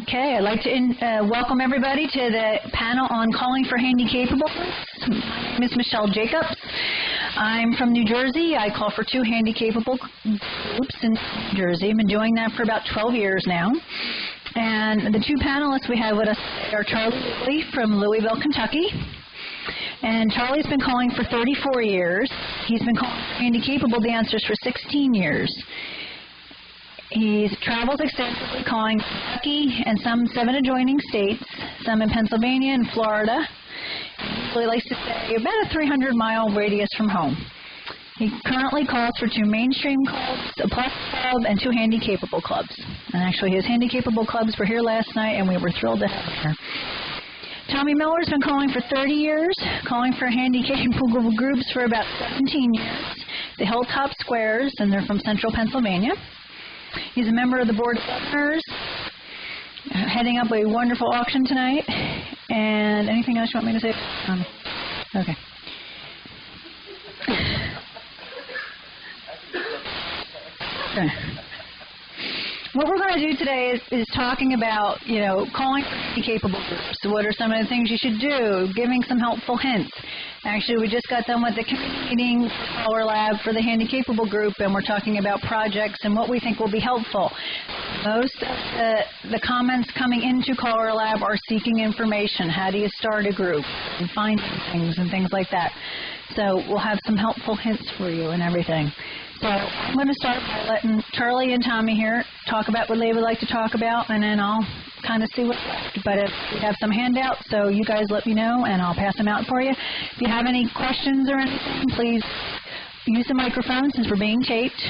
Okay, I'd like to welcome everybody to the panel on calling for handi-capable. My name is Michelle Jacobs. I'm from New Jersey. I call for 2 handi-capable groups in New Jersey. I've been doing that for about 12 years now. And the 2 panelists we have with us today are Charley from Louisville, Kentucky. And Charley's been calling for 34 years. He's been calling for handi-capable dancers for 16 years. He travels extensively calling Kentucky and some 7 adjoining states, some in Pennsylvania and Florida. He likes to stay about a 300-mile radius from home. He currently calls for 2 mainstream clubs, a plus club, and 2 handi-capable clubs. And actually, his handi-capable clubs were here last night, and we were thrilled to have him here. Tommy Miller's been calling for 30 years, calling for handi-capable groups for about 17 years. The Hilltop Squares, and they're from central Pennsylvania. He's a member of the Board of Governors, heading up a wonderful auction tonight. And anything else you want me to say? Okay. Okay. What we're going to do today is talking about, calling for handi-capable groups. What are some of the things you should do? Giving some helpful hints. Actually, we just got done with the committee meeting for CALLERLAB for the handi-capable group, and we're talking about projects and what we think will be helpful. Most of the comments coming into CALLERLAB are seeking information. How do you start a group? And finding things and things like that. So we'll have some helpful hints for you and everything. So I'm going to start by letting Charley and Tommy here talk about what they would like to talk about, and then I'll kind of see what's left. But if we have some handouts, so you guys let me know, and I'll pass them out for you. If you have any questions or anything, please use the microphone since we're being taped.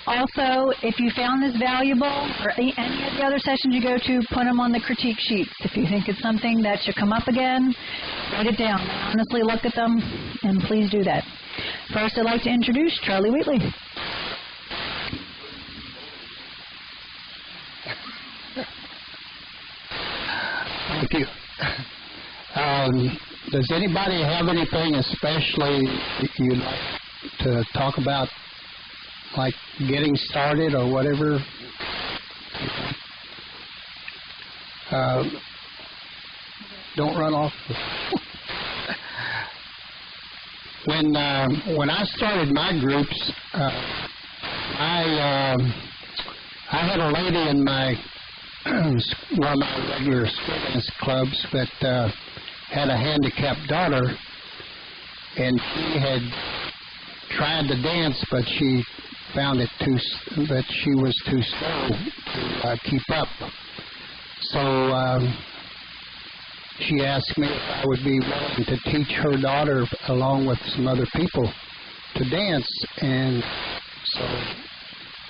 Also, if you found this valuable or any of the other sessions you go to, put them on the critique sheets. If you think it's something that should come up again, write it down. Honestly, look at them, and please do that. First, I'd like to introduce Charley Wheatley. Thank you. Does anybody have anything especially that you'd like to talk about, like getting started or whatever? Don't run off. When I started my groups, I had a lady in my one of my regular school dance clubs that had a handicapped daughter, and she had tried to dance, but she found it that she was too slow to keep up. So she asked me if I would be willing to teach her daughter along with some other people to dance, and so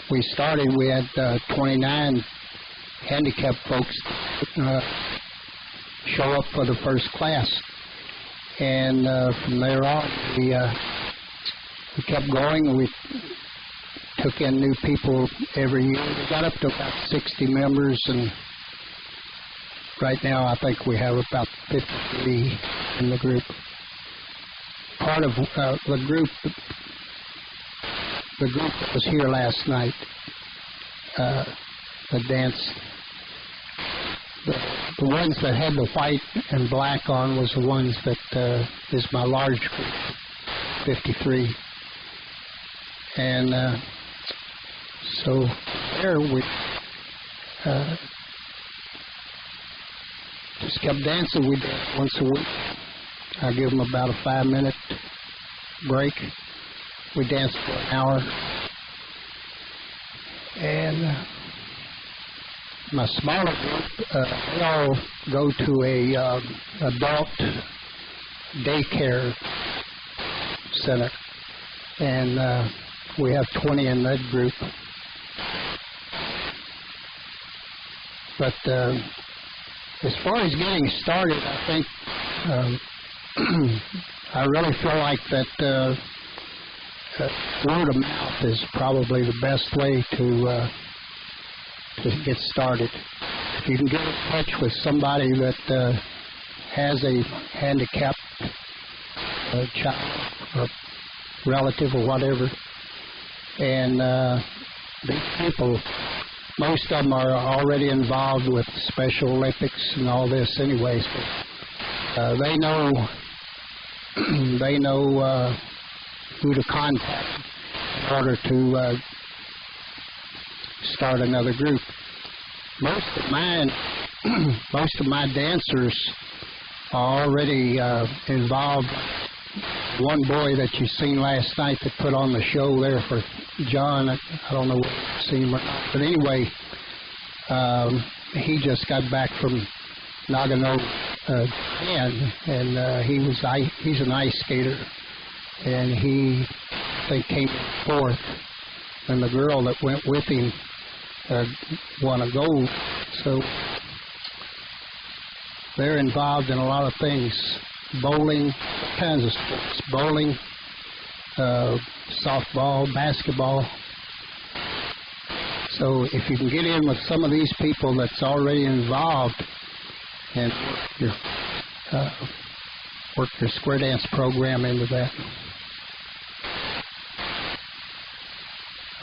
we started. We had 29 handicapped folks show up for the first class, and from there on we kept going. We took in new people every year. We got up to about 60 members, and right now I think we have about 53 in the group. Part of the group that was here last night, the dance, the ones that had the white and black on was the ones that is my large group, 53. And so there we just kept dancing. We dance once a week. I give them about a 5-minute break. We dance for an hour. And my smaller group, they all go to a adult daycare center, and we have 20 in that group. But as far as getting started, I think I really feel like that word of mouth is probably the best way to get started. If you can get in touch with somebody that has a handicapped child or relative or whatever, and these people most of them are already involved with Special Olympics and all this anyway. So, they know who to contact in order to start another group. Most of my dancers are already involved. One boy that you seen last night that put on the show there for John, I don't know whether you've seen him or not, but anyway, he just got back from Nagano, Japan, and he's an ice skater, and he, I think, came fourth, and the girl that went with him won a gold. So they're involved in a lot of things. Bowling, all kinds of sports. Bowling, softball, basketball. So if you can get in with some of these people that's already involved and work your square dance program into that,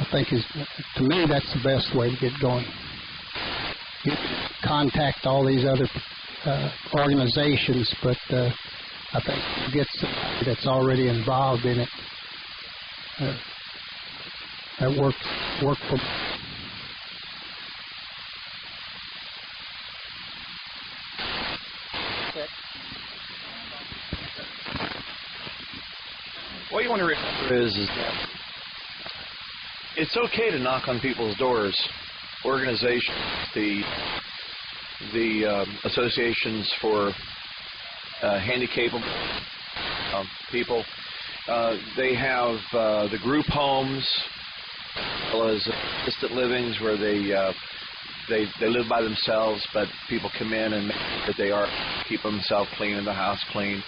I think to me that's the best way to get going. You can contact all these other organizations, but I think you get somebody that's already involved in it that work for. What you want to remember is that it's okay to knock on people's doors. Organizations, the associations for handi-capable people, they have the group homes, as well as assisted livings where they live by themselves, but people come in and make sure that they are keep themselves clean and the house clean.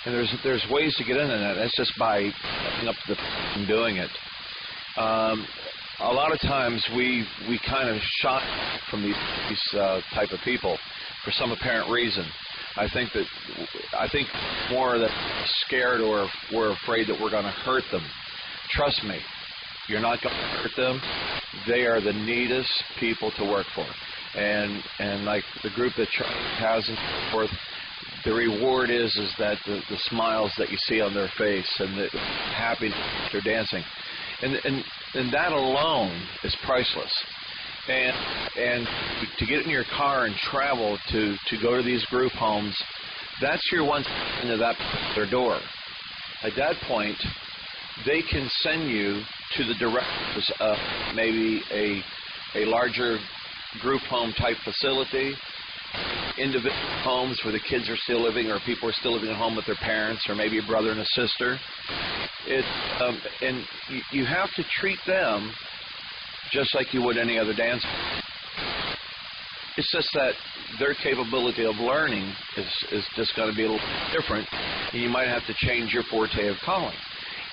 And there's ways to get into that. That's just by stepping up to the and doing it. A lot of times we kind of shy from these type of people for some apparent reason. I think more that we're scared or we're afraid that we're going to hurt them. Trust me, you're not going to hurt them. They are the neatest people to work for, and like the group that Charley has and so forth. The reward is that the smiles that you see on their face and the happiness they're dancing, and that alone is priceless. And to get in your car and travel to go to these group homes, that's your one step into that particular door. At that point, they can send you to the directors of maybe a larger group home type facility, individual homes where the kids are still living or people are still living at home with their parents or maybe a brother and a sister. And you have to treat them just like you would any other dancer. It's just that their capability of learning is just going to be a little different, and you might have to change your forte of calling.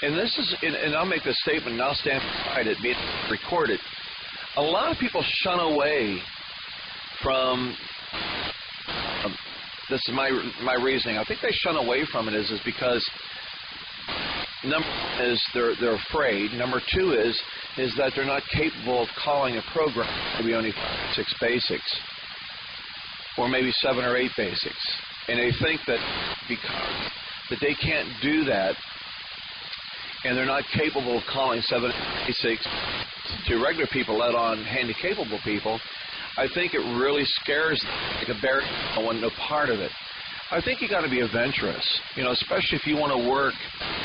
And this is, and I'll make this statement, and I'll stand beside it, being recorded. A lot of people shun away from. This is my reasoning. I think they shun away from it is because number one is they're afraid. Number two is that they're not capable of calling a program maybe only 5 or 6 basics, or maybe 7 or 8 basics, and they think that because that they can't do that, and they're not capable of calling 7 or 8 basics to regular people, let on handi-capable people. I think it really scares them, like a bear. I want no part of it. I think you got to be adventurous, especially if you want to work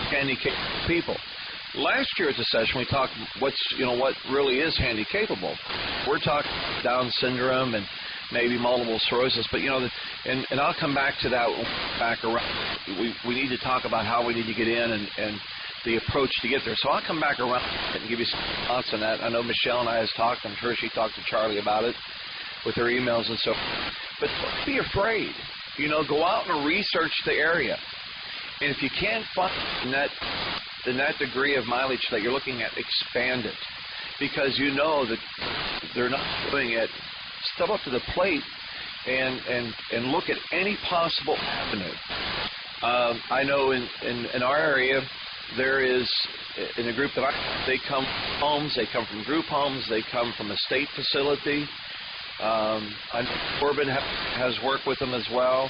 handi-capable people. Last year at the session, we talked what really is handi-capable. We're talking Down syndrome and maybe multiple sclerosis, but and I'll come back to that back around. We need to talk about how we need to get in and the approach to get there. So I'll come back around and give you some thoughts on that. I know Michelle and I has talked. I'm sure she talked to Charley about it with her emails and so forth. But don't be afraid. Go out and research the area. And if you can't find in that degree of mileage that you're looking at, expand it. Because that they're not doing it. Step up to the plate and look at any possible avenue. I know in our area, There is, in the group that they come from homes, they come from group homes, they come from a state facility. I know Corbin has worked with them as well,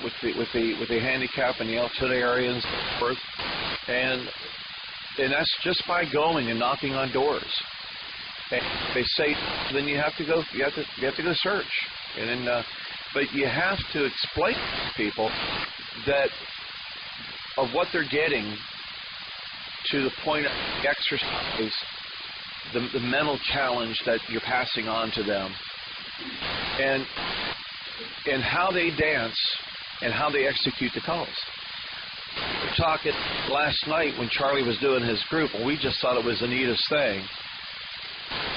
with the handicap in the Altoona area and so forth. And that's just by going and knocking on doors. And they say, then you have to go search. And then, but you have to explain to people that of what they're getting to the point of the exercise, the mental challenge that you're passing on to them, and how they dance and how they execute the calls. We were talking last night when Charley was doing his group, and we just thought it was the neatest thing.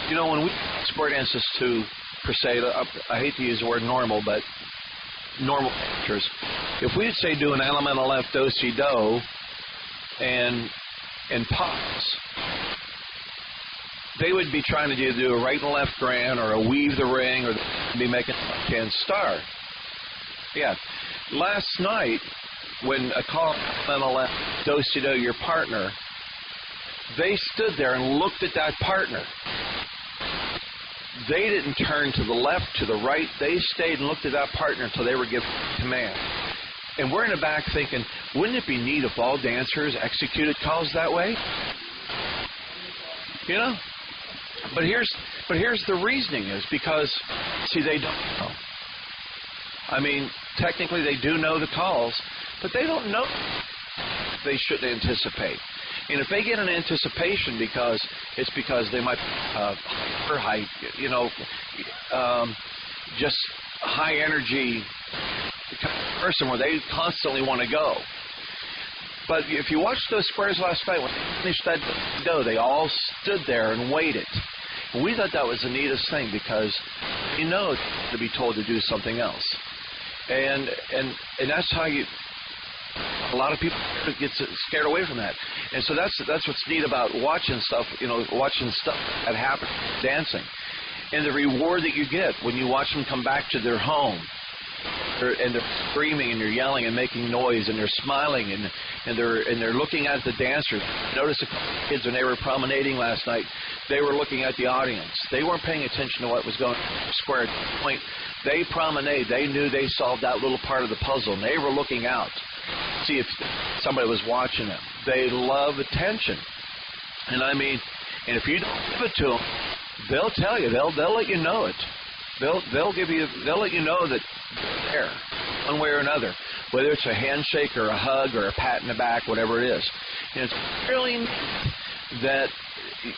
You know, when we square dances to, per se, I hate to use the word normal, but normal dancers, if we'd say do an elemental left do-si-do and pause, they would be trying to do a right and left grand or a weave the ring, or they'd be making a left-hand star. Yeah. Last night, when a call elemental left do-si-do your partner, they stood there and looked at that partner. They didn't turn to the left, to the right. They stayed and looked at that partner until they were given command. And we're in the back thinking, wouldn't it be neat if all dancers executed calls that way? You know? But here's the reasoning is because, see, they don't know. I mean, technically they do know the calls, but they don't know they should anticipate. And if they get an anticipation because they might or high, you know, just high energy person where they constantly want to go. But if you watched those squares last night, when they finished that do, they all stood there and waited. And we thought that was the neatest thing because you know to be told to do something else. And that's how you. A lot of people get scared away from that, and so that's what's neat about watching stuff. You know, watching stuff that happens, dancing, and the reward that you get when you watch them come back to their home, and they're screaming and they're yelling and making noise and they're smiling and they're looking at the dancers. Notice a couple of kids when they were promenading last night, they were looking at the audience. They weren't paying attention to what was going on square. At the point they promenade, they knew they solved that little part of the puzzle, and they were looking out. See if somebody was watching them. They love attention, and I mean, and if you don't give it to them, they'll tell you. They'll let you know it. They'll let you know that they're there, one way or another, whether it's a handshake or a hug or a pat in the back, whatever it is. And it's really neat that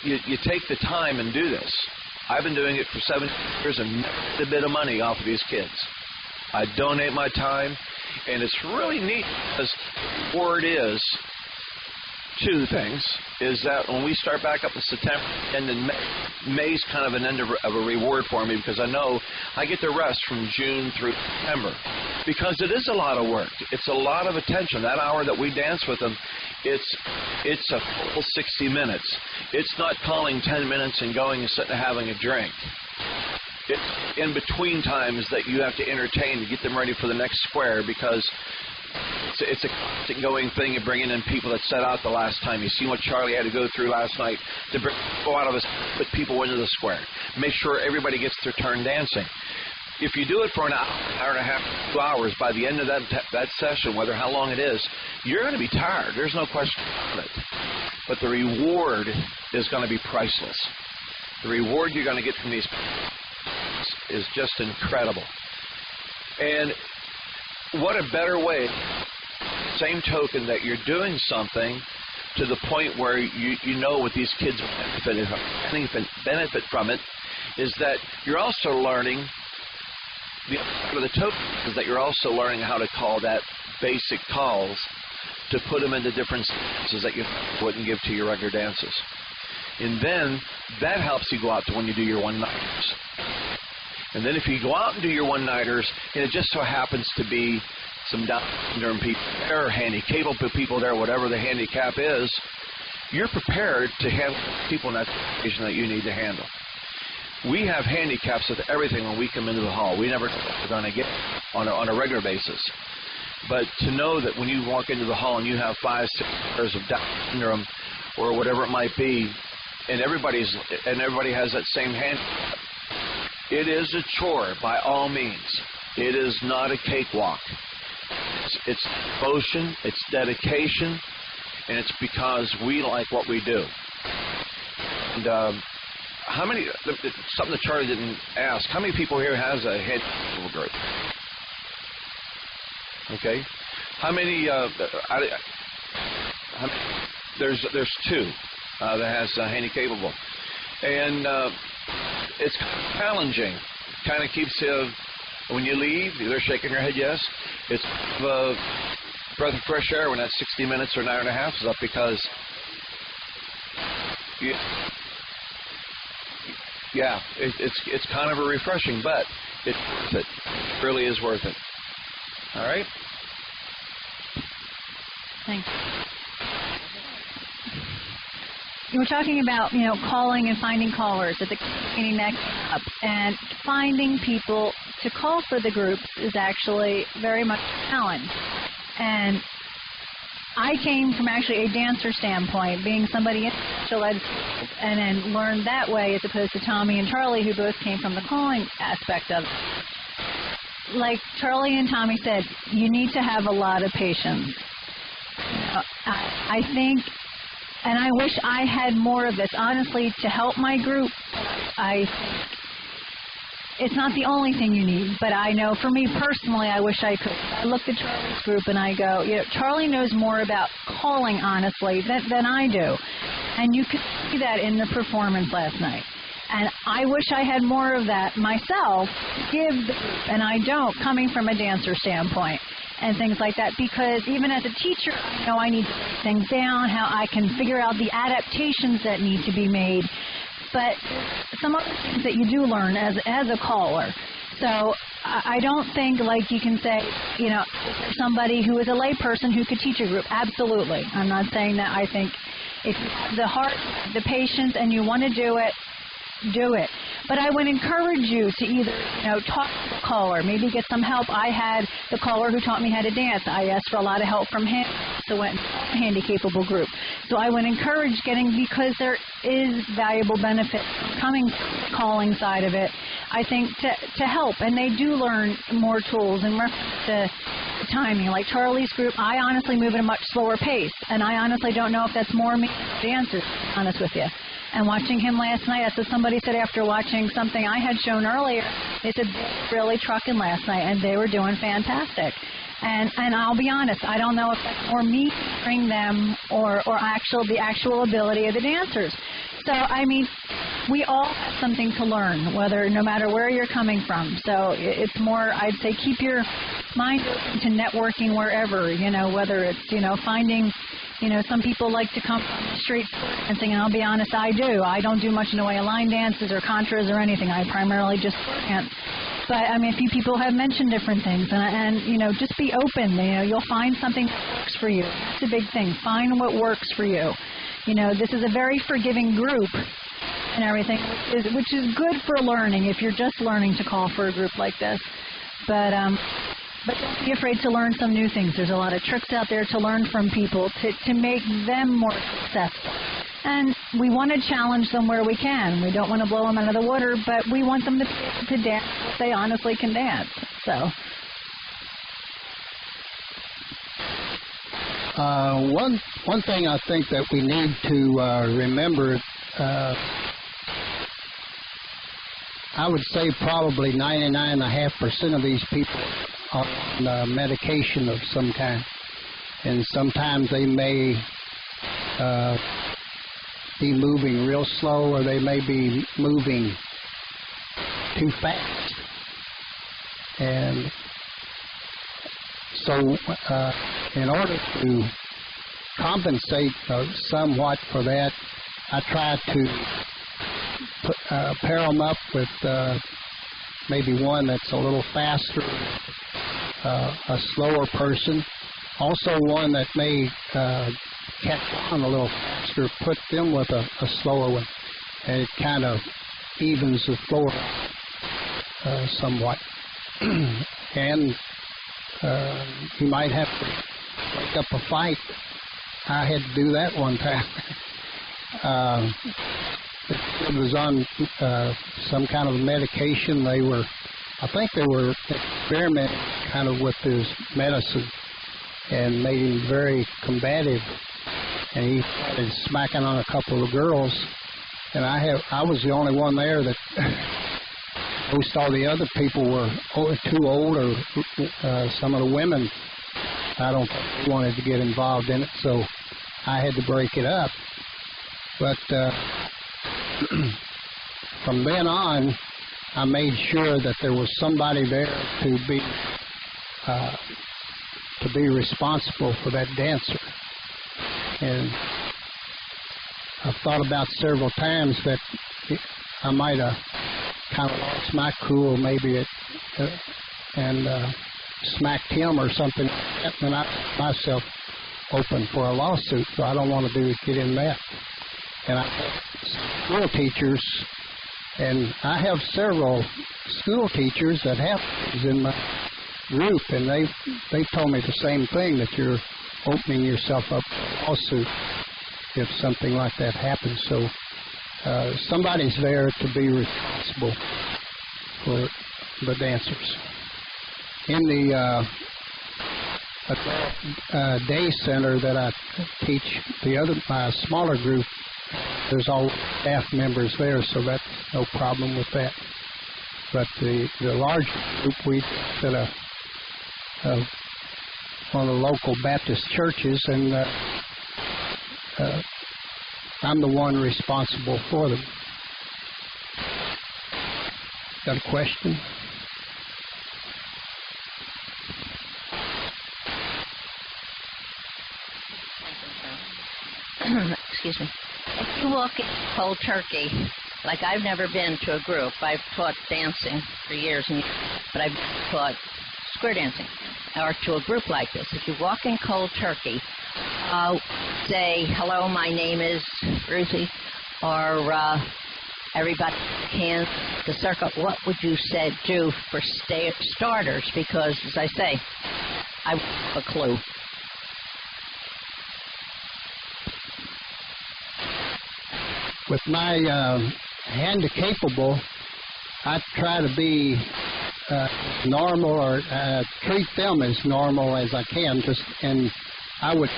you take the time and do this. I've been doing it for 7 years and made a bit of money off of these kids. I donate my time. And it's really neat because the word is two things, is that when we start back up in September and in May's kind of an end of a reward for me because I know I get the rest from June through September because it is a lot of work. It's a lot of attention. That hour that we dance with them, it's a full 60 minutes. It's not calling 10 minutes and going and sitting and having a drink. It's in between times that you have to entertain to get them ready for the next square because it's a constant going thing of bringing in people that set out the last time. You see what Charley had to go through last night to go out of his, put people into the square, make sure everybody gets their turn dancing. If you do it for an hour and a half, 2 hours, by the end of that session, whether how long it is, you're going to be tired. There's no question about it. But the reward is going to be priceless. The reward you're going to get from these is just incredible. And what a better way, same token that you're doing something to the point where you know what these kids benefit from it, is that you're also learning, the token is that you're also learning how to call that basic calls to put them into different stances that you wouldn't give to your regular dances. And then that helps you go out to when you do your one-nighters. And then if you go out and do your one-nighters, and it just so happens to be some Down syndrome people there, or handi-capable people there, whatever the handicap is, you're prepared to handle people in that situation that you need to handle. We have handicaps with everything when we come into the hall. We never know what we're going to get on a regular basis. But to know that when you walk into the hall and you have 5, 6 pairs of Down syndrome or whatever it might be, and everybody has that same handicap, it is a chore by all means. It is not a cakewalk. It's devotion, it's dedication, and it's because we like what we do. And how many? Something that Charlie didn't ask. How many people here has a handicapable group? Okay. How many? There's 2 that has handi-capable, and it's challenging. Kind of keeps you, when you leave, they're shaking their head yes. It's a breath of fresh air when that 60 minutes or an hour and a half is up, because it's kind of a refreshing, but it's worth it. It really is worth it. All right? Thanks. You were talking about, calling and finding callers at the beginning that came up, and finding people to call for the groups is actually very much a challenge. And I came from actually a dancer standpoint, being somebody in special ed, and then learned that way as opposed to Tommy and Charlie, who both came from the calling aspect of it. Like Charlie and Tommy said, you need to have a lot of patience. I think, and I wish I had more of this, honestly, to help my group. I think it's not the only thing you need, but I know for me personally, I wish I could. I looked at Charlie's group and I go, Charlie knows more about calling, honestly, than I do. And you could see that in the performance last night. And I wish I had more of that myself to give the group, and I don't, coming from a dancer standpoint and things like that, because even as a teacher, I know I need to write things down, how I can figure out the adaptations that need to be made. But some other things that you do learn as a caller. So I don't think, like, you can say, is there somebody who is a layperson who could teach a group? Absolutely. I'm not saying that. I think if you have the heart, the patience, and you want to do it, do it. But I would encourage you to either, talk to the caller, maybe get some help. I had the caller who taught me how to dance. I asked for a lot of help from him, so went to a handi-capable group. So I would encourage because there is valuable benefit coming from the calling side of it, I think, to help. And they do learn more tools in reference to timing. Like Charlie's group, I honestly move at a much slower pace, and I honestly don't know if that's more me or dancers, to be honest with you. And watching him last night, that's what somebody said after watching something I had shown earlier. They said they were really trucking last night, and they were doing fantastic. And I'll be honest, I don't know if that's more me hearing them or the actual ability of the dancers. So, I mean, we all have something to learn, no matter where you're coming from. So it's more, I'd say, keep your mind open to networking wherever, whether it's, finding, some people like to come from the street dancing, and I'll be honest, I do. I don't do much in the way of line dances or contras or anything. I primarily just dance. But, I mean, a few people have mentioned different things, and just be open. You'll find something that works for you. That's a big thing. Find what works for you. This is a very forgiving group and everything, which is good for learning if you're just learning to call for a group like this. But don't be afraid to learn some new things. There's a lot of tricks out there to learn from people to make them more successful. And we want to challenge them where we can. We don't want to blow them out of the water, but we want them to be able to dance what they honestly can dance. So. One thing I think that we need to remember, I would say probably 99.5% of these people are on medication of some kind, and sometimes they may be moving real slow, or they may be moving too fast. And so in order to compensate somewhat for that, I try to pair them up with maybe one that's a little faster, a slower person. Also one that may catch on a little faster, put them with a slower one. And it kind of evens the floor somewhat. And You might have to break up a fight. I had to do that one time. The kid was on some kind of medication. I think they were experimenting kind of with his medicine and made him very combative. And he started smacking on a couple of girls. And I was the only one there that most all the other people were too old, or some of the women, I don't think they wanted to get involved in it, so I had to break it up. But from then on, I made sure that there was somebody there to be responsible for that dancer. And I've thought about several times that I might have kind of lost my cool maybe and smacked him or something like that, and I put myself open for a lawsuit, so I don't want to get in that. And I have school teachers, and I have several school teachers that have kids in my group, and they told me the same thing, that you're opening yourself up for a lawsuit if something like that happens. So somebody's there to be responsible for the dancers. In the day center that I teach, my smaller group, there's all staff members there, so that's no problem with that. But the large group, we did at one of the local Baptist churches, and I'm the one responsible for them. Got a question? Excuse me. If you walk in cold turkey, like I've never been to a group. I've taught dancing for years and years, but I've taught square dancing, or to a group like this. If you walk in cold turkey, say, hello, my name is Ruthie, or everybody hands the circle, what would you do for starters? Because, as I say, I have a clue. With my handi-capable, I try to be normal, or treat them as normal as I can. And I would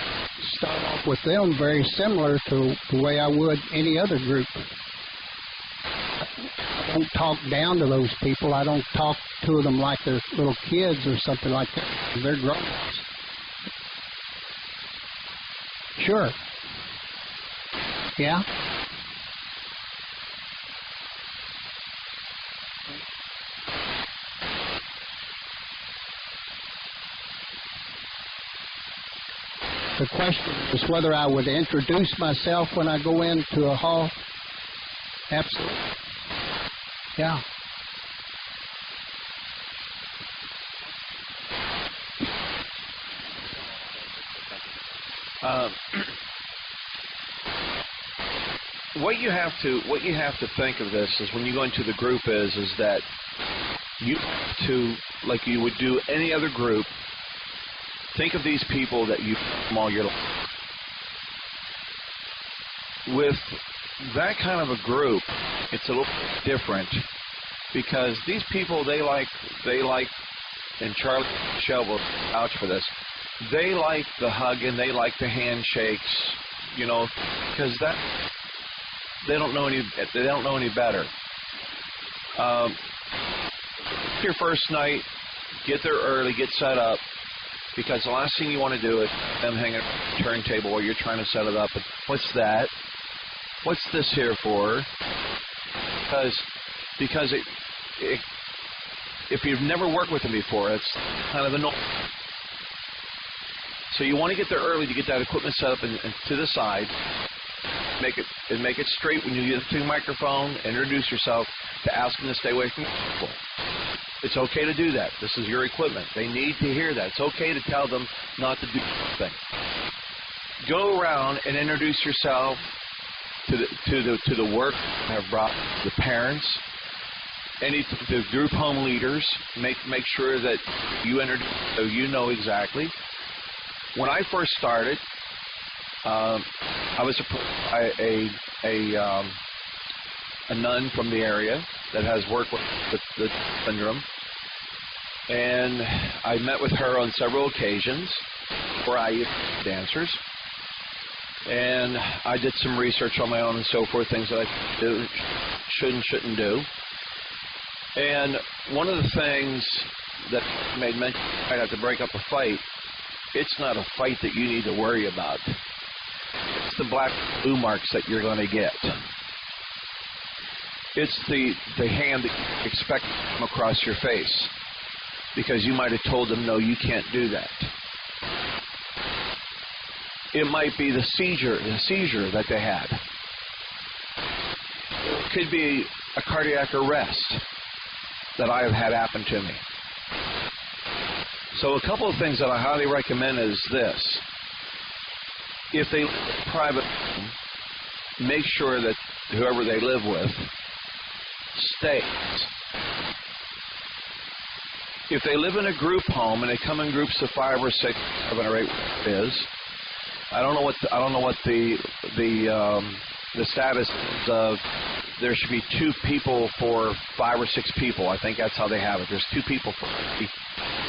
start off with them very similar to the way I would any other group. I don't talk down to those people. I don't talk to them like they're little kids or something like that. They're grown-ups. Sure. Yeah? The question is whether I would introduce myself when I go into a hall. Absolutely. Yeah. What you have to think of this is, when you go into the group, is that you have to, like you would do any other group, think of these people that you've known all your life. With that kind of a group, it's a little bit different, because these people, they like, and Charley and Michelle will vouch for this, they like the hugging, they like the handshakes, because they don't know any better. Your first night, get there early, get set up, because the last thing you want to do is them hanging at the turntable while you're trying to set it up. And what's that? What's this here for? Because if you've never worked with them before, it's kind of annoying. So you want to get there early to get that equipment set up and to the side. Make it straight when you get to the microphone. Introduce yourself, to ask them to stay away from people. It's okay to do that. This is your equipment. They need to hear that. It's okay to tell them not to do something. Go around and introduce yourself to the work. Have brought the parents. the group home leaders, make sure that you enter so you know exactly. When I first started, I was a nun from the area that has worked with the syndrome, and I met with her on several occasions where I used dancers, and I did some research on my own and so forth, things that I do, shouldn't do. And one of the things that made mention I have to break up a fight, it's not a fight that you need to worry about. It's the black blue marks that you're going to get. It's the hand that you expect to come across your face because you might have told them, no, you can't do that. It might be the seizure that they had. It could be a cardiac arrest that I have had happen to me. So a couple of things that I highly recommend is this. If they live in a private home, make sure that whoever they live with stays. If they live in a group home and they come in groups of 5 or 6, 7 or 8 is, I don't know what the status is of. There should be 2 people for 5 or 6 people. I think that's how they have it. There's 2 people for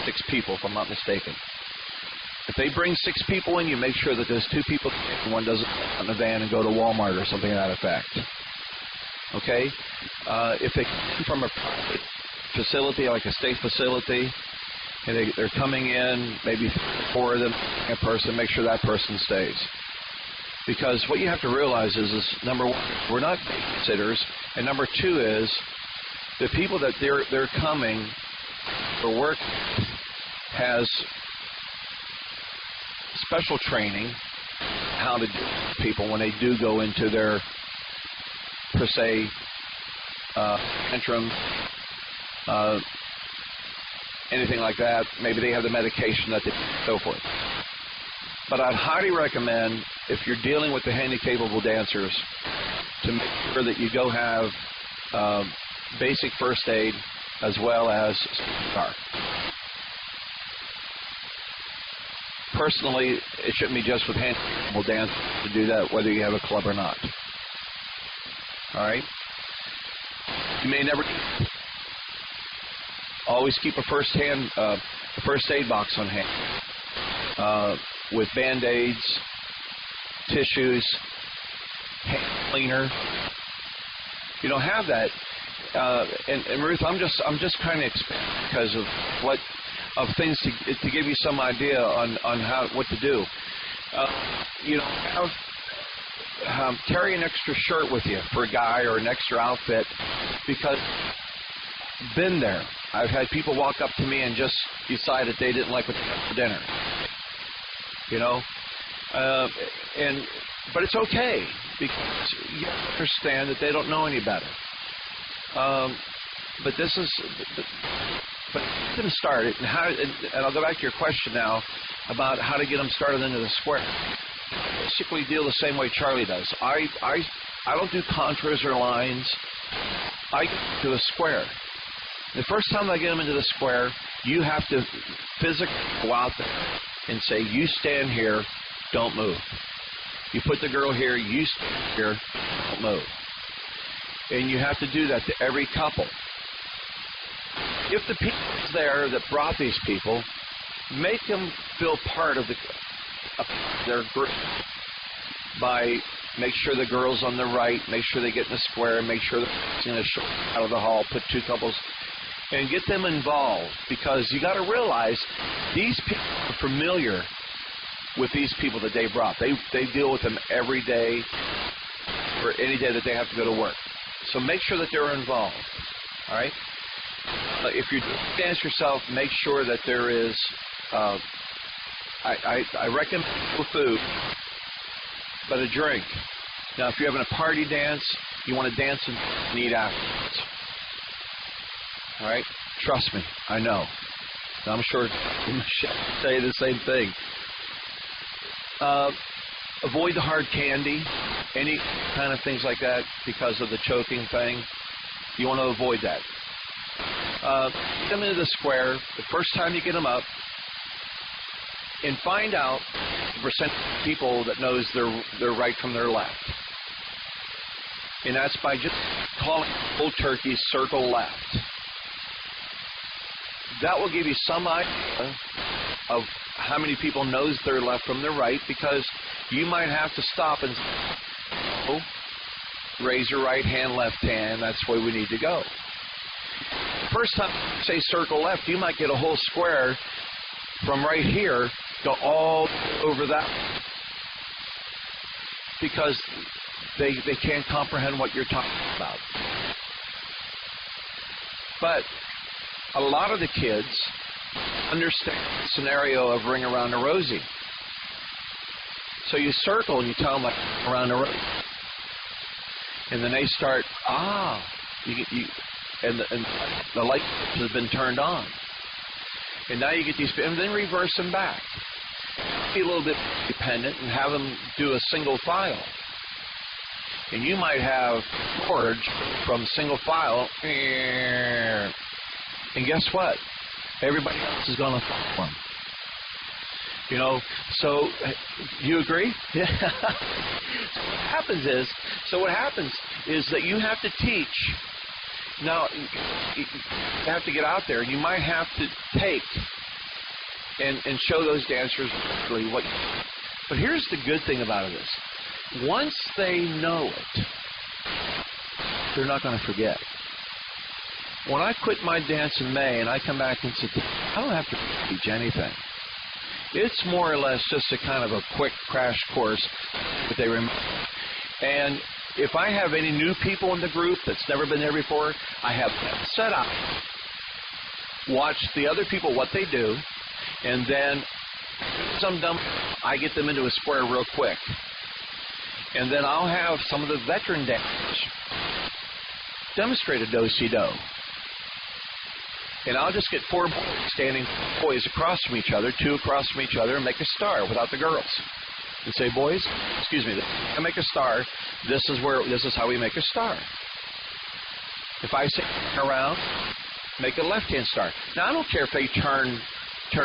6 people, if I'm not mistaken. If they bring 6 people in, you make sure that there's 2 people. One doesn't get in a van and go to Walmart or something to that effect. Okay? If they come from a private facility, like a state facility, and they're coming in, maybe 3 or 4 of them, a person, make sure that person stays. Because what you have to realize is number 1, we're not babysitters, and number 2 is the people that they're coming for work has special training how to do people when they do go into their per se tantrum, anything like that. Maybe they have the medication that they so forth. But I'd highly recommend, if you're dealing with the handi-capable dancers, to make sure that you go have basic first aid as well as CPR. Personally, it shouldn't be just with handi-capable dancers to do that, whether you have a club or not. All right? You may never always keep a first aid box on hand. With Band-Aids, tissues, hand cleaner. You don't have that. And Ruth, I'm just kind of expanding because of things to give you some idea on what to do. Carry an extra shirt with you for a guy or an extra outfit, because been there. I've had people walk up to me and just decide that they didn't like what they had for dinner. But it's okay, because you understand that they don't know any better. But get them started, and I'll go back to your question now about how to get them started into the square. I basically deal the same way Charley does. I don't do contours or lines. I get to a square. The first time I get them into the square, you have to physically go out there and say, you stand here, don't move. You put the girl here, you stand here, don't move. And you have to do that to every couple. If the people there that brought these people, make them feel part of their group by make sure the girl's on the right, make sure they get in the square, make sure they're in a short out of the hall, put 2 couples, and get them involved, because you got to realize these people are familiar with these people that they brought. They deal with them every day or any day that they have to go to work. So make sure that they're involved. All right? If you dance yourself, make sure that there is, I recommend no food, but a drink. Now, if you're having a party dance, you want to dance and eat afterwards. All right? Trust me, I know. I'm sure Michelle will say the same thing. Avoid the hard candy, any kind of things like that, because of the choking thing. You want to avoid that. Get them into the square the first time you get them up, and find out the percent of people that knows their right from their left. And that's by just calling cold turkey circle left. That will give you some idea of how many people knows their left from their right, because you might have to stop and raise your right hand, left hand. That's the way we need to go. First time you say circle left, you might get a whole square from right here, go all over that, because they can't comprehend what you're talking about. But a lot of the kids understand the scenario of ring around the rosy. So you circle and you tell them like around the rosy. And then they start, and the light has been turned on. And now you get these, and then reverse them back. Be a little bit dependent and have them do a single file. And you might have chords from single file, and guess what? Everybody else is going to follow them. You know, so you agree? Yeah. So what happens is that you have to teach. Now, you have to get out there, and you might have to take and show those dancers really what. But here's the good thing about this. Once they know it, they're not going to forget. When I quit my dance in May and I come back and sit, I don't have to teach anything. It's more or less just a kind of a quick crash course that they remember. And if I have any new people in the group that's never been there before, I have them set up, watch the other people what they do, and then I get them into a square real quick. And then I'll have some of the veteran dancers demonstrate a do-si-do. And I'll just get 4 boys across from each other, 2 across from each other, and make a star without the girls. And say, boys, excuse me, I make a star. This is how we make a star. If I say around, make a left-hand star. Now I don't care if they turn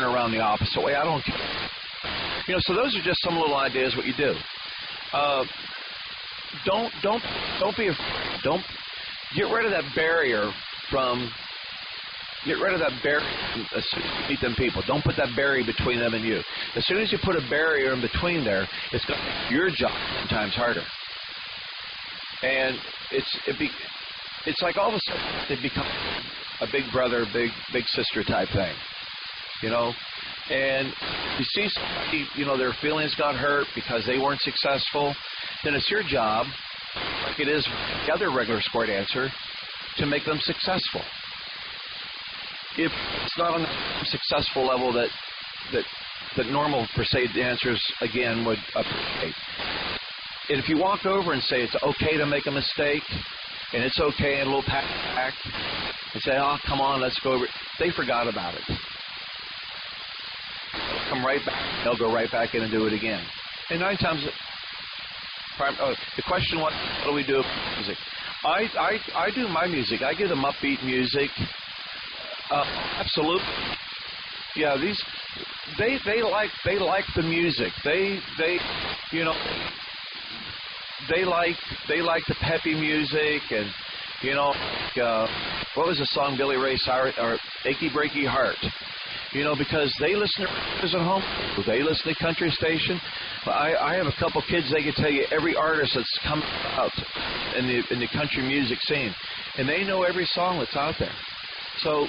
around the opposite way. I don't care. You know, so those are just some little ideas what you do. Don't be afraid. Don't get rid of that barrier from. Get rid of that barrier as soon as you meet them people. Don't put that barrier between them and you. As soon as you put a barrier in between there, it's going to make your job 10 times harder. And it's like all of a sudden they become a big brother, big sister type thing, you know. And you see somebody, you know, their feelings got hurt because they weren't successful. Then it's your job, like it is with the other regular square dancer, to make them successful. If it's not on a successful level that normal per se dancers again would appreciate. And if you walk over and say it's okay to make a mistake, and it's okay, and a little pat back, and say, oh, come on, let's go over, they forgot about it. They'll come right back. They'll go right back in and do it again. And 9 times, the question, what do we do with music? I do my music. I give them upbeat music. Absolutely. Yeah, they like the music. They like the peppy music, and you know, what was the song Billy Ray Cyrus, or Achy Breaky Heart? You know, because they listen to artists at home. They listen to country station. I have a couple kids. They can tell you every artist that's come out in the country music scene, and they know every song that's out there. So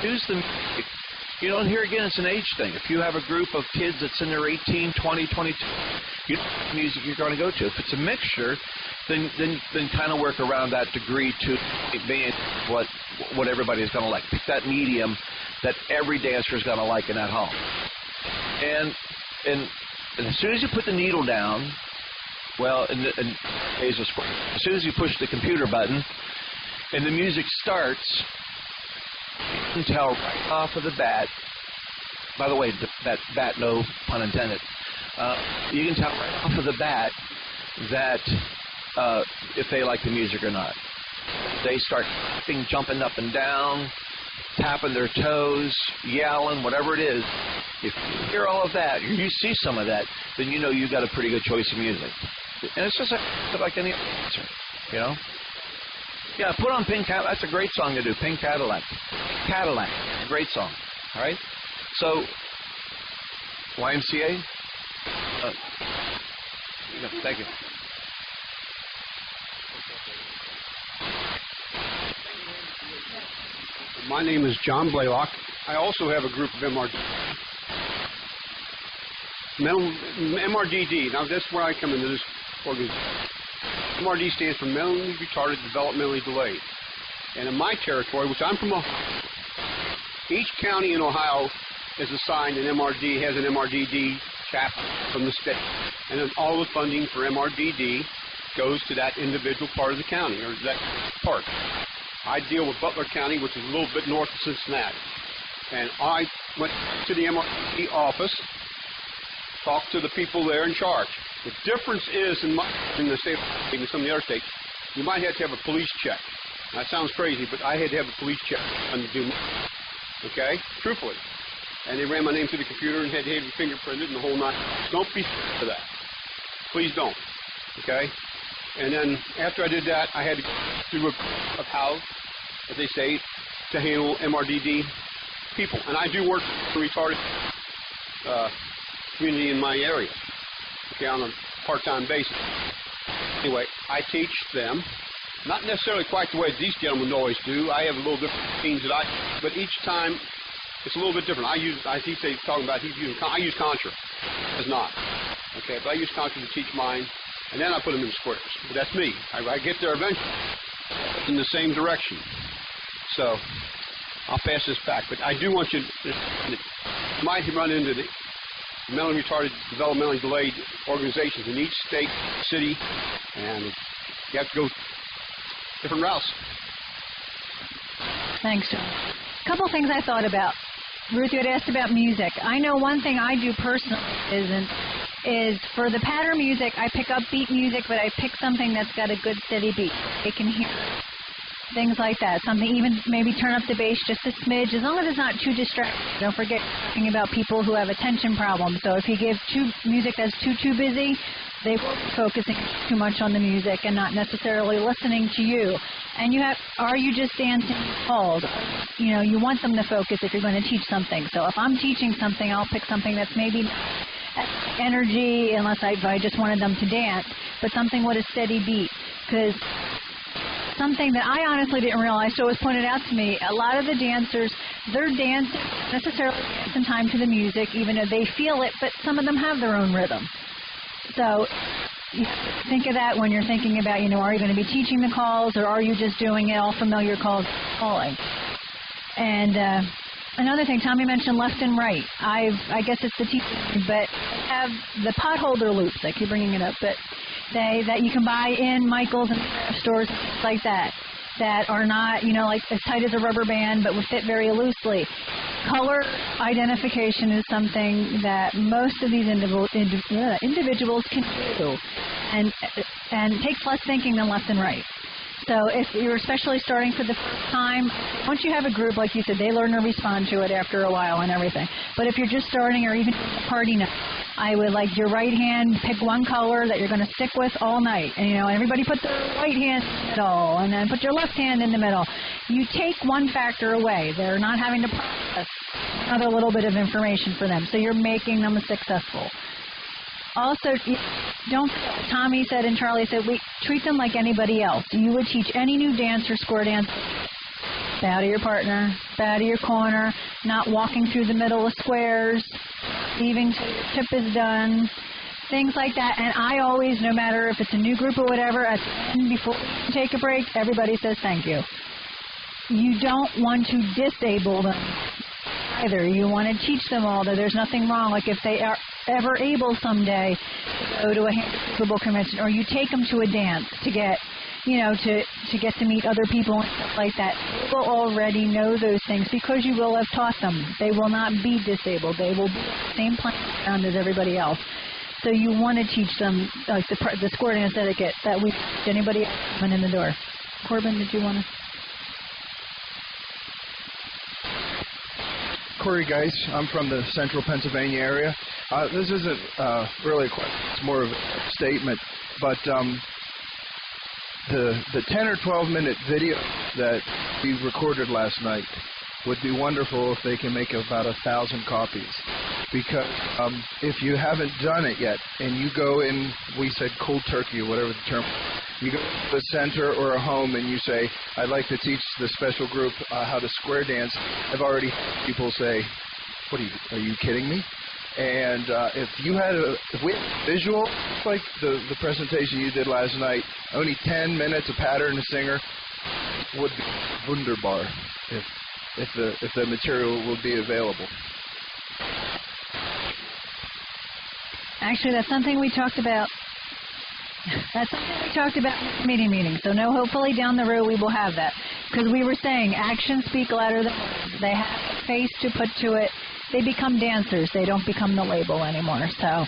use the music. You know, and here again, it's an age thing. If you have a group of kids that's in their 18, 20, 22, you know the music you're going to go to. If it's a mixture, then kind of work around that degree to being what everybody's going to like. Pick that medium that every dancer is going to like in that hall. And as soon as you put the needle down, well, as soon as you push the computer button and the music starts, you can tell right off of the bat. By the way, that bat, no pun intended. You can tell right off of the bat that if they like the music or not. They start jumping up and down. tapping their toes, yelling, whatever it is. If you hear all of that, or you see some of that, then you know you've got a pretty good choice of music. And it's just like any other answer, you know? Yeah, put on Pink Cadillac. That's a great song to do, Pink Cadillac. Cadillac, a great song, all right? So, YMCA? Thank you. My name is John Blaylock. I also have a group of MRDD. Now, that's where I come into this organization. MRD stands for Mentally Retarded Developmentally Delayed. And in my territory, which I'm from Ohio, each county in Ohio is assigned an MRD, has an MRDD chapter from the state. And then all the funding for MRDD goes to that individual part of the county, or that part. I deal with Butler County, which is a little bit north of Cincinnati. And I went to the MRD office, talked to the people there in charge. The difference is in the state of in some of the other states, you might have to have a police check. That sounds crazy, but I had to have a police check to do my, okay? Truthfully. And they ran my name through the computer and had to have it fingerprinted and the whole nine. Don't be scared for that. Please don't. Okay? And then after I did that, I had to go through a house, as they say, to handle MRDD people. And I do work for the retarded community in my area, okay, on a part-time basis. Anyway, I teach them, not necessarily quite the way these gentlemen always do. I have a little different routines but each time it's a little bit different. I think they're talking about I use Contra. It's not. Okay, but I use Contra to teach mine, and then I put them in squares. But that's me. I get there eventually in the same direction. So I'll pass this back. But I do want you might run into the mentally retarded, developmentally delayed organizations in each state, city, and you have to go different routes. Thanks, John. A couple things I thought about. Ruth, you had asked about music. I know one thing I do personally is for the pattern music, I pick up beat music, but I pick something that's got a good steady beat. They can hear things like that. Something, even maybe turn up the bass just a smidge, as long as it's not too distracting. Don't forget talking about people who have attention problems. So if you give music that's too busy, they will be focusing too much on the music and not necessarily listening to you. And are you just dancing calls? You know, you want them to focus if you're going to teach something. So if I'm teaching something, I'll pick something that's maybe energy, unless I just wanted them to dance, but something with a steady beat. Because something that I honestly didn't realize, so it was pointed out to me, a lot of the dancers, they're dancing, necessarily dancing time to the music, even though they feel it, but some of them have their own rhythm. So you think of that when you're thinking about, you know, are you going to be teaching the calls, or are you just doing it all familiar calls calling? And another thing, Tommy mentioned left and right. I guess it's the teaching, but have the potholder loops. I keep bringing it up, but that you can buy in Michael's and stores and things like that are not, you know, like as tight as a rubber band, but would fit very loosely. Color identification is something that most of these individuals can do, and takes less thinking than left and right. So if you're especially starting for the first time, once you have a group, like you said, they learn to respond to it after a while and everything. But if you're just starting, or even a party night, I would like your right hand, pick one color that you're going to stick with all night. And, you know, everybody put their right hand in the middle, and then put your left hand in the middle. You take one factor away. They're not having to process another little bit of information for them. So you're making them successful. Also, Tommy said and Charlie said, we treat them like anybody else. You would teach any new dance or square dance, bow to your partner, bow to your corner, not walking through the middle of squares, leaving till your tip is done, things like that. And I always, no matter if it's a new group or whatever, at the end, before we take a break, everybody says thank you. You don't want to disable them either. You want to teach them all that there's nothing wrong. Like if they are ever able someday to go to a handi-capable convention, or you take them to a dance to get, you know, to get to meet other people and stuff like that, they will already know those things because you will have taught them. They will not be disabled. They will be on the same playing ground as everybody else. So you want to teach them like the square dance etiquette that we teach anybody else coming in the door. Corbin, did you want to? Corey Geis. I'm from the central Pennsylvania area. This isn't really a question. It's more of a statement. But the 10 or 12 minute video that we recorded last night would be wonderful if they can make about 1,000 copies. Because if you haven't done it yet, and you go in, we said cold turkey or whatever the term, you go to a center or a home and you say, I'd like to teach the special group how to square dance. I've already had people say, what are you kidding me? And if we had a visual, like the presentation you did last night, only 10 minutes, a pattern, a singer, would be wunderbar if the material will be available. Actually, that's something we talked about. That's something we talked about in the committee meeting. So, no, hopefully down the road we will have that. Because we were saying actions speak louder than words. They have a face to put to it. They become dancers. They don't become the label anymore. So,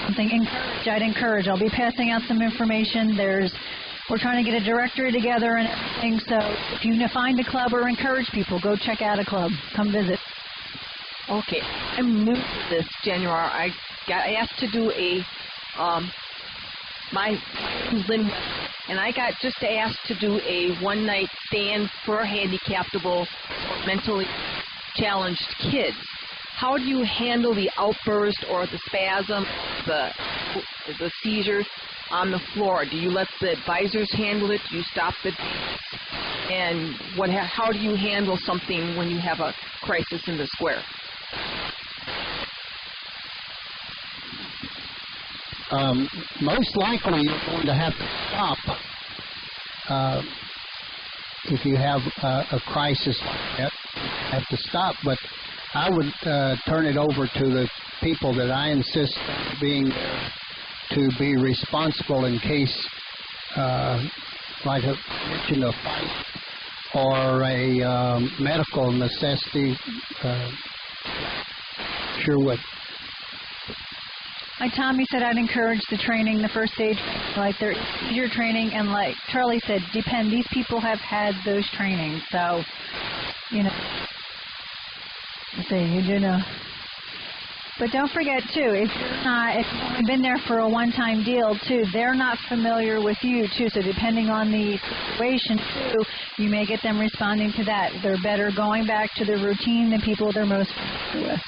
something I'd encourage. I'll be passing out some information. We're trying to get a directory together and everything. So, if you find a club or encourage people, go check out a club. Come visit. Okay, I'm new to this, January. I got asked to do my name is Lynn, and I got just asked to do a one-night stand for handicapable or mentally challenged kids. How do you handle the outburst or the spasm, the seizures on the floor? Do you let the advisors handle it? Do you stop the dance? And how do you handle something when you have a crisis in the square? Most likely you're going to have to stop if you have a crisis like that. You have to stop, but I would turn it over to the people that I insist on being there to be responsible in case, like a fight or a medical necessity. Sure would. Like Tommy said, I'd encourage the training, the first aid, like their seizure training, and like Charlie said, these people have had those trainings, so, you do know. But don't forget, too, if you've only been there for a one-time deal, too, they're not familiar with you, too, so depending on the situation, too, you may get them responding to that. They're better going back to the routine than people they're most familiar with.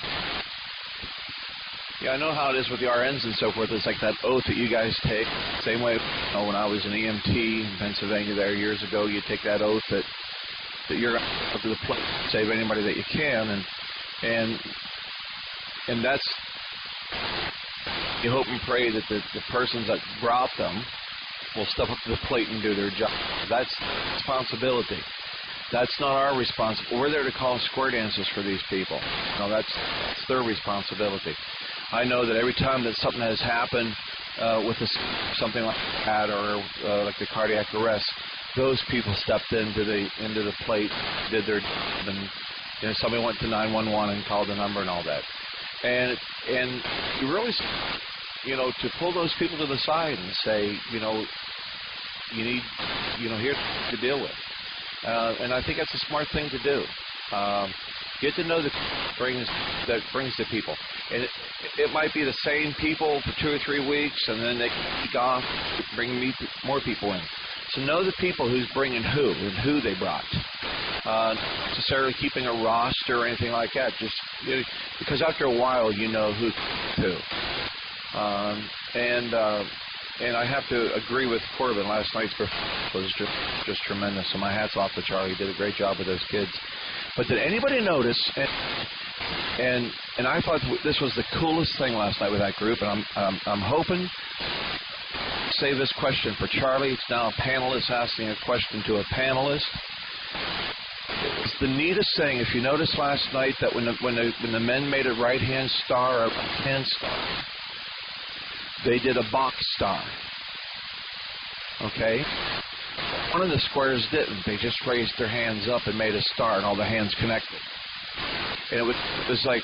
Yeah, I know how it is with the RNs and so forth. It's like that oath that you guys take. Same way, when I was an EMT in Pennsylvania there years ago, you take that oath that you're going to go to the plate and save anybody that you can, and that's, you hope and pray that the persons that brought them will step up to the plate and do their job. That's responsibility. That's not our responsibility. We're there to call square dances for these people. That's their responsibility. I know that every time that something has happened with something like that or like the cardiac arrest, those people stepped into the plate, did their job, and somebody went to 911 and called the number and all that. And you really, to pull those people to the side and say, you need, here's to deal with. And I think that's a smart thing to do. Get to know that brings the people. And it might be the same people for 2 or 3 weeks, and then they get off, bring more people in. So know the people who's bringing who and who they brought. Not necessarily keeping a roster or anything like that. Just because after a while you know who's who. And I have to agree with Corbin. Last night's performance was just tremendous. So my hat's off to Charlie. He did a great job with those kids. But did anybody notice? And I thought this was the coolest thing last night with that group. And I'm hoping to save this question for Charlie. It's now a panelist asking a question to a panelist. It's the neatest thing. If you noticed last night that when the men made a right-hand star or a left-hand star, they did a box star. Okay? One of the squares didn't. They just raised their hands up and made a star, and all the hands connected. And it was like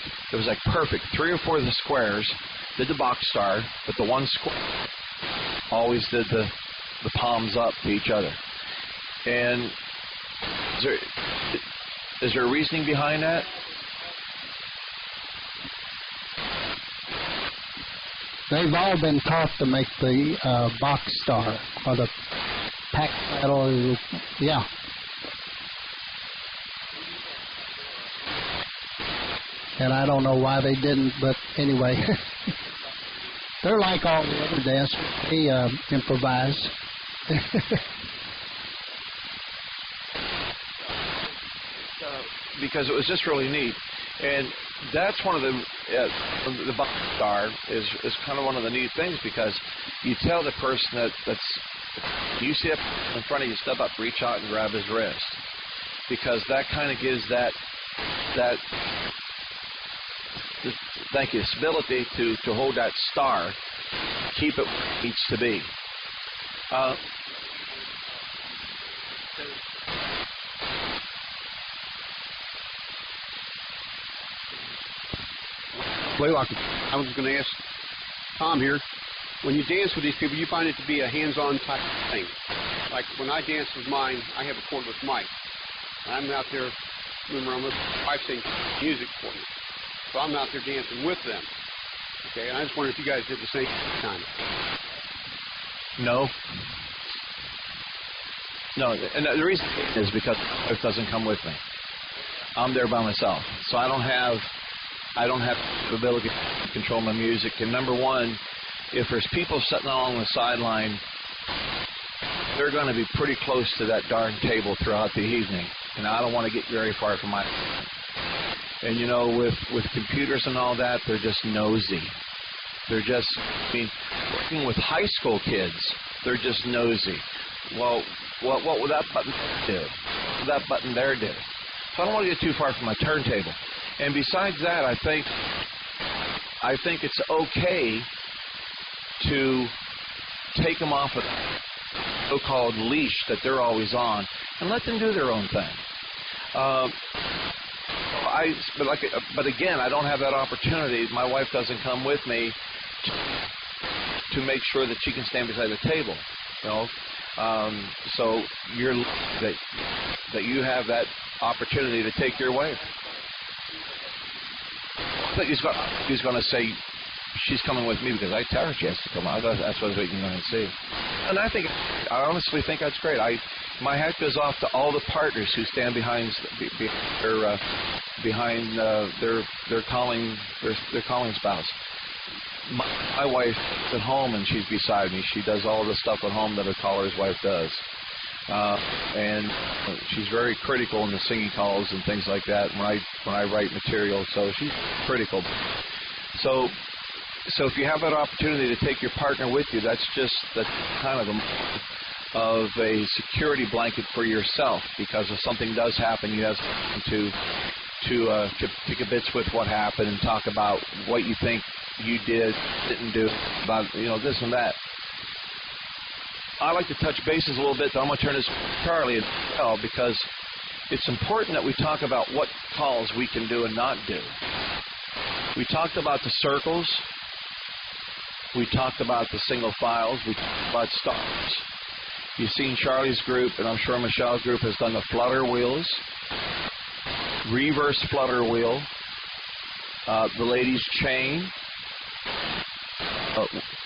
perfect. 3 or 4 of the squares did the box star, but the one square always did the palms up to each other. And is there a reasoning behind that? They've all been taught to make the box star or the pack saddle. Yeah. And I don't know why they didn't, but anyway. They're like all the other dancers. They improvise. Because it was just really neat. And that's one of the box star is kind of one of the neat things, because you tell the person that's you see up in front of you, step up, reach out and grab his wrist, because that kind of gives that thank you, ability to hold that star, keep it where it needs to be. I was going to ask Tom here, when you dance with these people, you find it to be a hands-on type of thing. Like when I dance with mine, I have a cordless mic. I'm out there, remember, my wife sings music for me. So I'm out there dancing with them. Okay, and I just wonder if you guys did the same time. No. No, and the reason is because my wife doesn't come with me. I'm there by myself. So I don't have the ability to control my music. And number one, if there's people sitting along the sideline, they're going to be pretty close to that darn table throughout the evening. And I don't want to get very far from my... And, you know, with computers and all that, they're just nosy. They're just, I mean, working with high school kids, they're just nosy. Well, what would that button do? What would that button there do? So I don't want to get too far from my turntable. And besides that, I think it's okay to take them off a so-called leash that they're always on and let them do their own thing. But again, I don't have that opportunity. My wife doesn't come with me to make sure that she can stand beside the table. You know, so you're that you have that opportunity to take your wife. I think he's going to say she's coming with me because I tell her she has to come out. That's what I was waiting to see. And I honestly think that's great. My hat goes off to all the partners who stand behind their calling spouse. My wife's at home and she's beside me. She does all the stuff at home that a caller's wife does. And she's very critical in the singing calls and things like that when I write material. So she's critical. So if you have that opportunity to take your partner with you, that's kind of a security blanket for yourself, because if something does happen, you have to pick a bits with what happened and talk about what you think you didn't do about this and that. I like to touch bases a little bit. I'm going to turn this to Charlie as well, because it's important that we talk about what calls we can do and not do. We talked about the circles. We talked about the single files. We talked about stars. You've seen Charlie's group, and I'm sure Michelle's group has done the flutter wheels, reverse flutter wheel, the ladies' chain,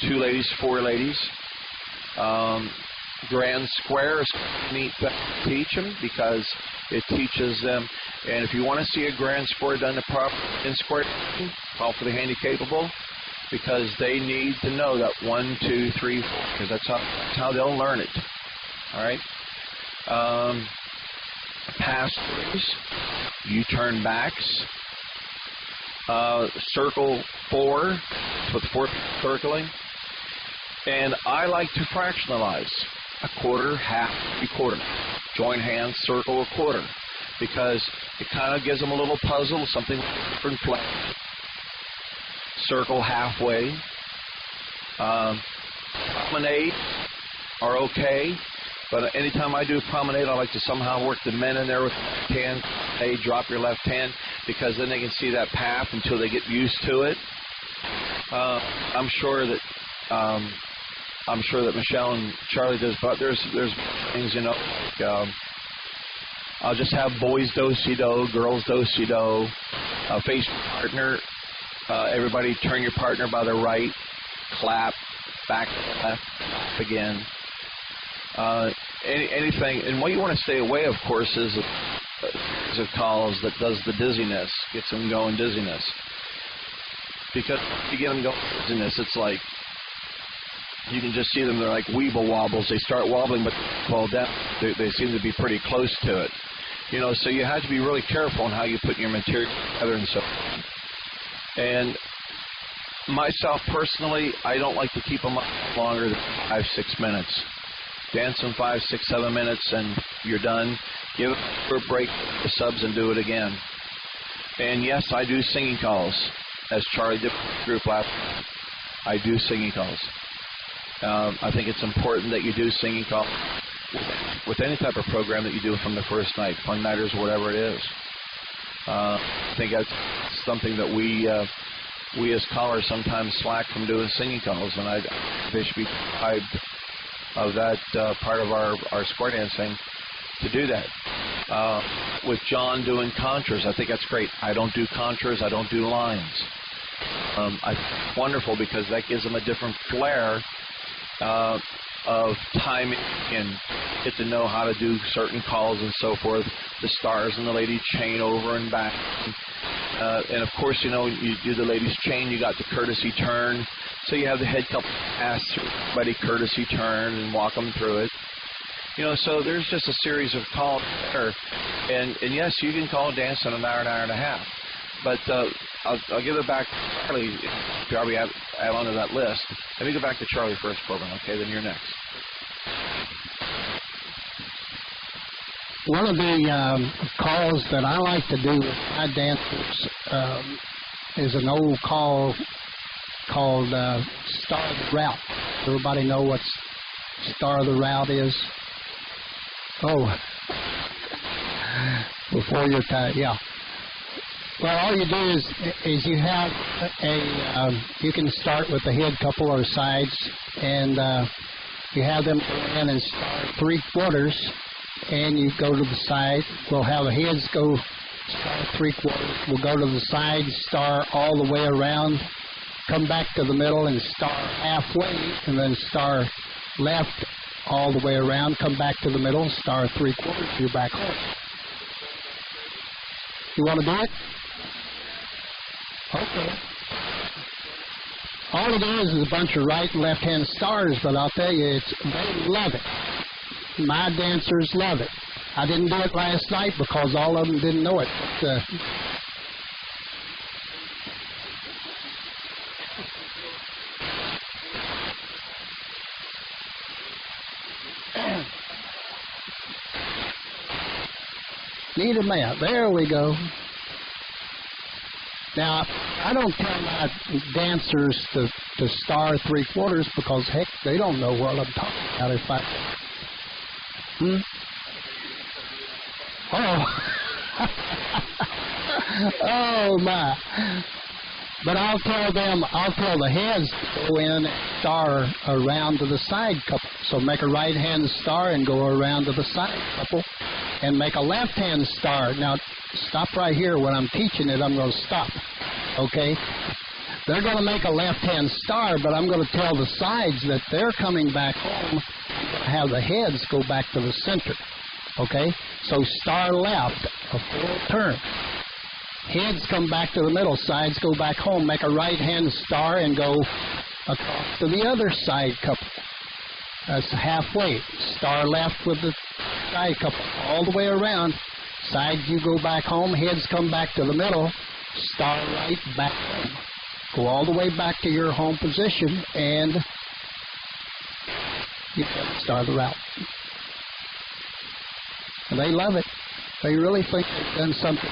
2 ladies, 4 ladies. Grand square is neat to teach them, because it teaches them. And if you want to see a grand square done the proper in square, call for the handi-capable, because they need to know that 1, 2, 3, 4, because that's how they'll learn it. All right. Pass-throughs, U-turn backs, circle 4 with 4 circling. And I like to fractionalize a quarter, half, 3/4. Join hands, circle a quarter, because it kind of gives them a little puzzle, something different flavor. Circle halfway. Promenade are okay, but anytime I do promenade, I like to somehow work the men in there with the left hand. Hey, drop your left hand, because then they can see that path until they get used to it. I'm sure that Michelle and Charlie does, but there's things, like, I'll just have boys do-si-do, girls do-si-do, face your partner, everybody turn your partner by the right, clap, back left, clap again. Anything, and what you want to stay away, of course, is a series of calls that does the dizziness, gets them going dizziness. Because if you get them going dizziness, it's like, you can just see them, they're like weeble wobbles. They start wobbling, but they fall down. They seem to be pretty close to it. You know, so you have to be really careful on how you put your material together and so on. And myself personally, I don't like to keep them up longer than 5-6 minutes. Dance them 5, 6, 7 minutes, and you're done. Give it a break, the subs, and do it again. And yes, I do singing calls, as Charlie did with the group last night. I do singing calls. I think it's important that you do singing calls with any type of program that you do from the first night, fun nighters, whatever it is. I think that's something that we as callers sometimes slack from doing singing calls, and they should be deprived of that part of our square dancing to do that. With John doing contras, I think that's great. I don't do contras, I don't do lines. I think it's wonderful because that gives them a different flair of timing and get to know how to do certain calls and so forth. The stars and the lady chain over and back. And of course, you know, you do the lady's chain, you got the courtesy turn. So you have the head couple pass through everybody, courtesy turn, and walk them through it. You know, so there's just a series of calls there. And yes, you can call a dance in an hour and a half. But I'll give it back to Charlie. Probably add on to that list. Let me go back to Charlie first, Corbin. Okay, then you're next. One of the calls that I like to do with my dancers is an old call called Star of the Route. Everybody know what Star of the Route is? Oh, before your time, yeah. Well, all you do is you have you can start with the head couple or sides, and you have them go in and start 3/4, and you go to the side. We'll have the heads go star 3/4. We'll go to the side, star all the way around, come back to the middle and star halfway, and then star left all the way around, come back to the middle, star 3/4, you're back home. You want to do it? Okay. All it is a bunch of right and left-hand stars, but I'll tell you, they love it. My dancers love it. I didn't do it last night because all of them didn't know it. But, need a map. There we go. Now, I don't tell my dancers to star 3/4 because, heck, they don't know what I'm talking about. If I... Oh. Oh, my. But I'll tell the heads to go in and star around to the side couple. So make a right-hand star and go around to the side couple and make a left-hand star. Now, stop right here. When I'm teaching it, I'm going to stop. Okay? They're going to make a left-hand star, but I'm going to tell the sides that they're coming back home. I'm going to have the heads go back to the center. Okay? So star left, a full turn. Heads come back to the middle, sides go back home, make a right-hand star and go across to the other side couple. That's halfway. Star left with the side couple all the way around. Sides you go back home, heads come back to the middle, star right, back home. Go all the way back to your home position and you can start the route. And they love it. They really think they've done something.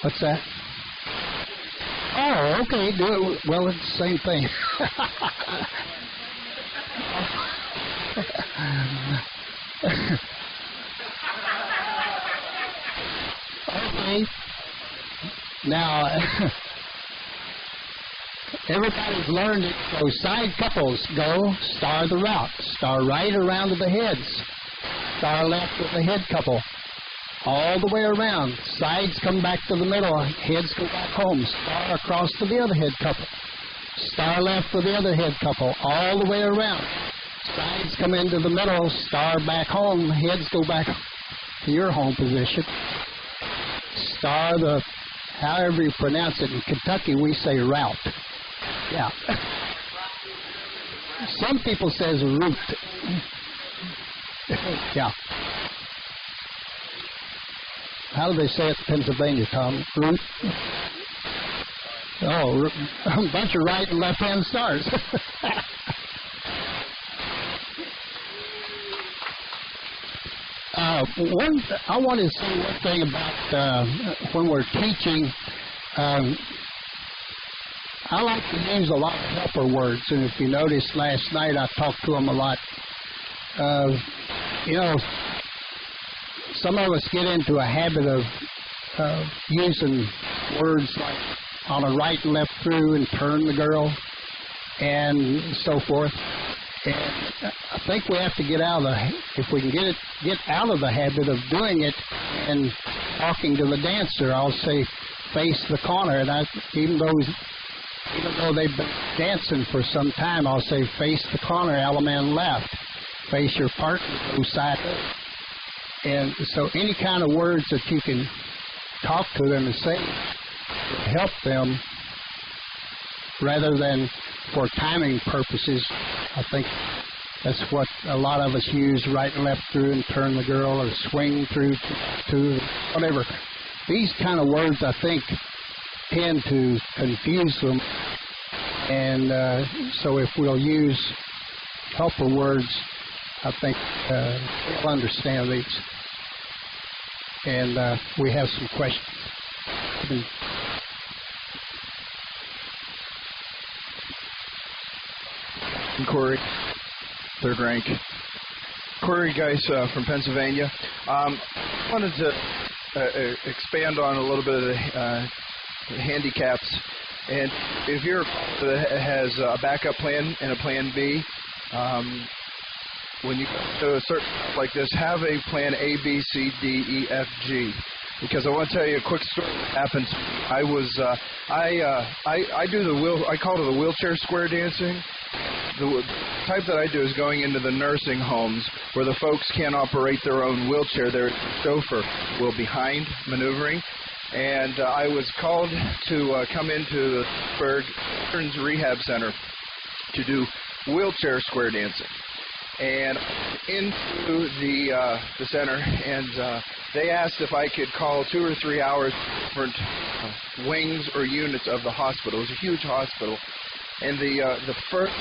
What's that? Oh, okay. Do it. Well, it's the same thing. Okay. Now, everybody's learned it. So side couples go star the route. Star right around to the heads. Star left with the head couple. all the way around. Sides come back to the middle, heads go back home. Star across to the other head couple. Star left to the other head couple, all the way around. Sides come into the middle, star back home, heads go back to your home position. Star the, however you pronounce it. In Kentucky, we say route. Yeah. Some people says route. Yeah. How do they say it in Pennsylvania, Tom? Route? Oh, a bunch of right and left-hand stars. I want to say one thing about when we're teaching. I like to use a lot of helper words, and if you noticed last night, I talked to them a lot. You know, some of us get into a habit of using words like on a right and left through and turn the girl and so forth. And I think we have to get out of if we can get out of the habit of doing it and talking to the dancer. I'll say face the corner, and even though they've been dancing for some time, I'll say face the corner, element left, face your partner, go side up. And so any kind of words that you can talk to them and say help them rather than for timing purposes. I think that's what a lot of us use, right and left through and turn the girl or swing through to whatever. These kind of words, I think, tend to confuse them. And so if we'll use helper words, I think they'll understand these. And we have some questions. Corey, third rank. Corey Geis from Pennsylvania. I wanted to expand on a little bit of the handicaps. And if you're has a backup plan and a plan B, when you go to a certain like this, have a plan A, B, C, D, E, F, G. Because I want to tell you a quick story that happened to me. I was I do I call it the wheelchair square dancing. The type that I do is going into the nursing homes where the folks can't operate their own wheelchair. Their chauffeur will behind maneuvering. And I was called to come into the Pittsburgh Veterans Rehab Center to do wheelchair square dancing. And into the center, and they asked if I could call 2 or 3 hours different wings or units of the hospital. It was a huge hospital. And the first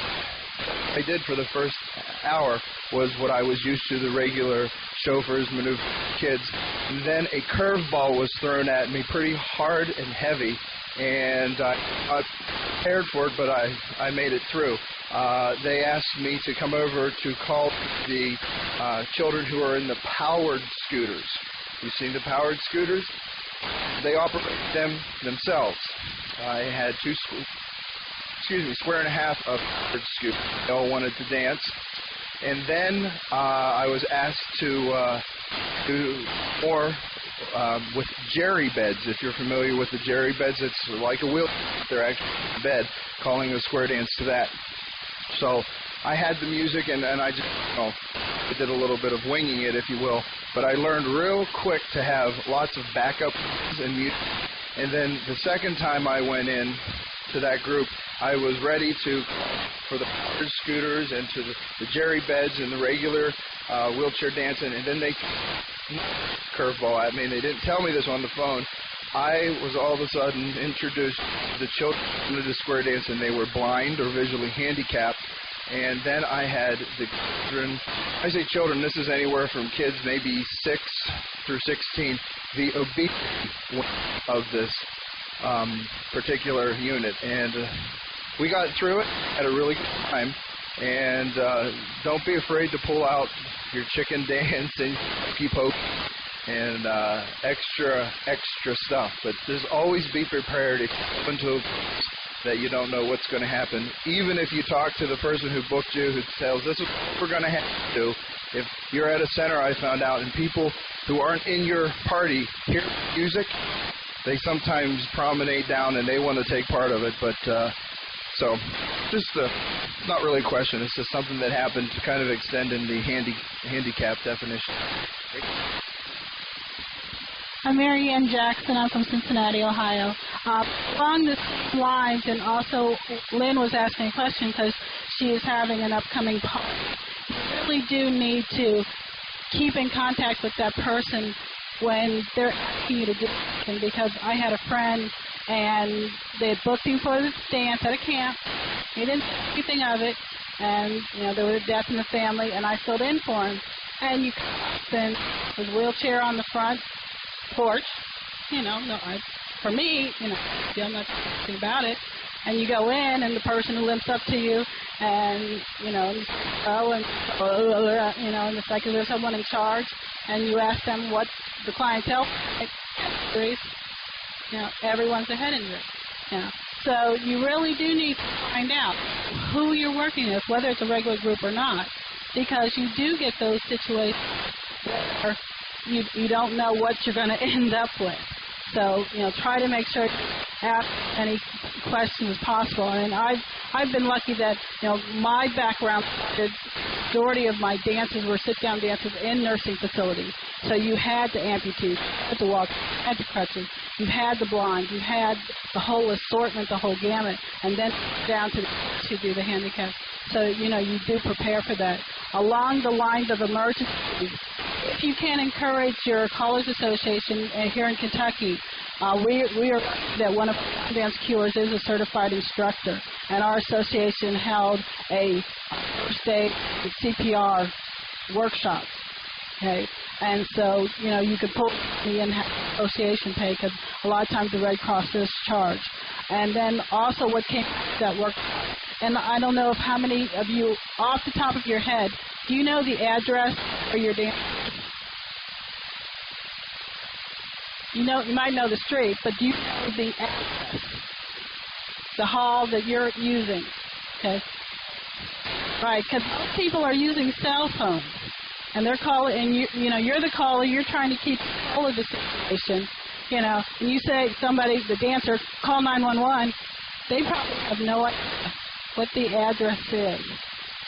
I did for the first hour was what I was used to, the regular chauffeurs, maneuver kids. And then a curveball was thrown at me pretty hard and heavy, and I prepared for it, but I made it through. They asked me to come over to call the children who are in the powered scooters. You've seen the powered scooters? They operate them themselves. I had square and a half of powered scooters. They all wanted to dance. And then I was asked to do more with jerry beds. If you're familiar with the jerry beds, it's like a wheel. They're actually a bed, calling a square dance to that. So I had the music, and I just I did a little bit of winging it, if you will. But I learned real quick to have lots of backup and music. And then the second time I went in to that group, I was ready for the powered scooters and to the jerry beds and the regular wheelchair dancing, and then they curveball at me, and they didn't tell me this on the phone. I was all of a sudden introduced to the children to the square dance, and they were blind or visually handicapped. And then I had the children. I say children, this is anywhere from kids maybe 6 through 16, the obesity of this particular unit. And we got through it at a really good time. And don't be afraid to pull out your chicken dance and keep hope and extra stuff. But there's always be prepared if you go into that you don't know what's going to happen. Even if you talk to the person who booked you, who tells this is what we're going to have to do. If you're at a center, I found out, and people who aren't in your party hear music, they sometimes promenade down and they want to take part of it. But so just not really a question. It's just something that happened to kind of extend in the handicap definition. I'm Mary Ann Jackson. I'm from Cincinnati, Ohio. Along the same lines, and also Lynn was asking a question because she is having an upcoming party. You really do need to keep in contact with that person when they're asking you to do something, because I had a friend and they had booked him for this dance at a camp. He didn't think anything of it, and there was a death in the family, and I filled in for him. And you come up and his wheelchair on the front porch, for me, I'm not thinking about it. And you go in, and the person who limps up to you, and and it's like there's someone in charge, and you ask them what the clientele injuries. Everyone's a head injury. So you really do need to find out who you're working with, whether it's a regular group or not, because you do get those situations where you don't know what you're going to end up with. So, try to make sure you ask any questions as possible. And I've been lucky that, my background, the majority of my dances were sit-down dances in nursing facilities. So you had the amputees, you had the walkers, you had the crutches, you had the blind, you had the whole assortment, the whole gamut, and then down to do the handicap. So, you do prepare for that. Along the lines of emergencies, if you can encourage your Callers Association here in Kentucky, we are that one of our dance cures is a certified instructor, and our association held a first aid CPR workshop. Okay, and so you could pull the association pay, because a lot of times the Red Cross does charge. And then also what came with that workshop, and I don't know if how many of you off the top of your head, do you know the address for your dance? You might know the street, but do you know the address? The hall that you're using, okay? Right, because most people are using cell phones, and they're calling, and you're the caller. You're trying to keep control of the situation, and you say somebody, the dancer, call 911. They probably have no idea what the address is.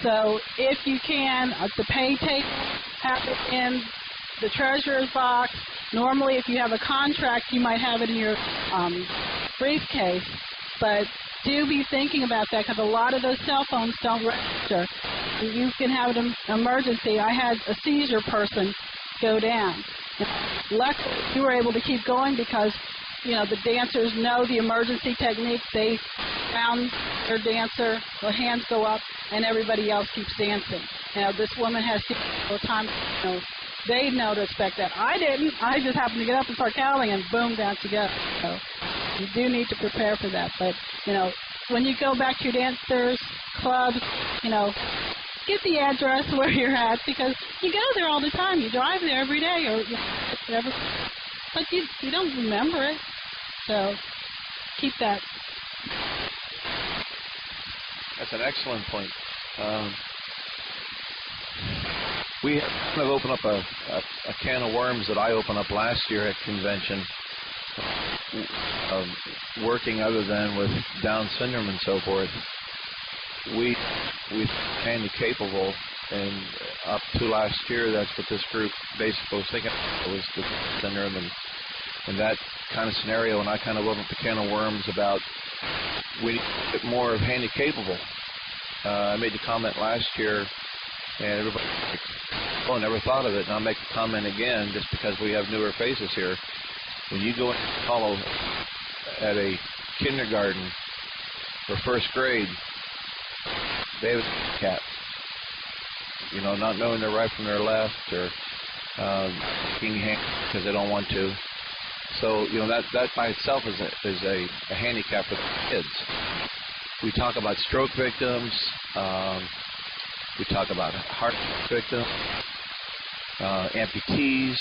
So if you can, the pay tape, have it in the treasurer's box. Normally, if you have a contract, you might have it in your briefcase, but do be thinking about that, because a lot of those cell phones don't register. You can have an emergency. I had a seizure person go down. Luckily, you were able to keep going because, the dancers know the emergency techniques. They found their dancer, the hands go up, and everybody else keeps dancing. This woman has all the time, they know to expect that. I didn't. I just happened to get up and start counting, and boom, down she goes. So you do need to prepare for that. But, when you go back to your dancers, clubs, get the address where you're at, because you go there all the time. You drive there every day or whatever. But you don't remember it. So keep that. That's an excellent point. We kind of opened up a can of worms that I opened up last year at convention, working other than with Down syndrome and so forth. We handi-capable, and up to last year, that's what this group basically was thinking about, was the syndrome and that kind of scenario. And I kind of opened up the can of worms about we need to get more of handi-capable. I made the comment last year, and everybody was like, oh, I never thought of it. And I'll make a comment again just because we have newer faces here. When you go and follow at a kindergarten or first grade, they have a handicap. Not knowing their right from their left, or taking hands because they don't want to. So, that by itself is a handicap for the kids. We talk about stroke victims. We talk about heart victims, amputees,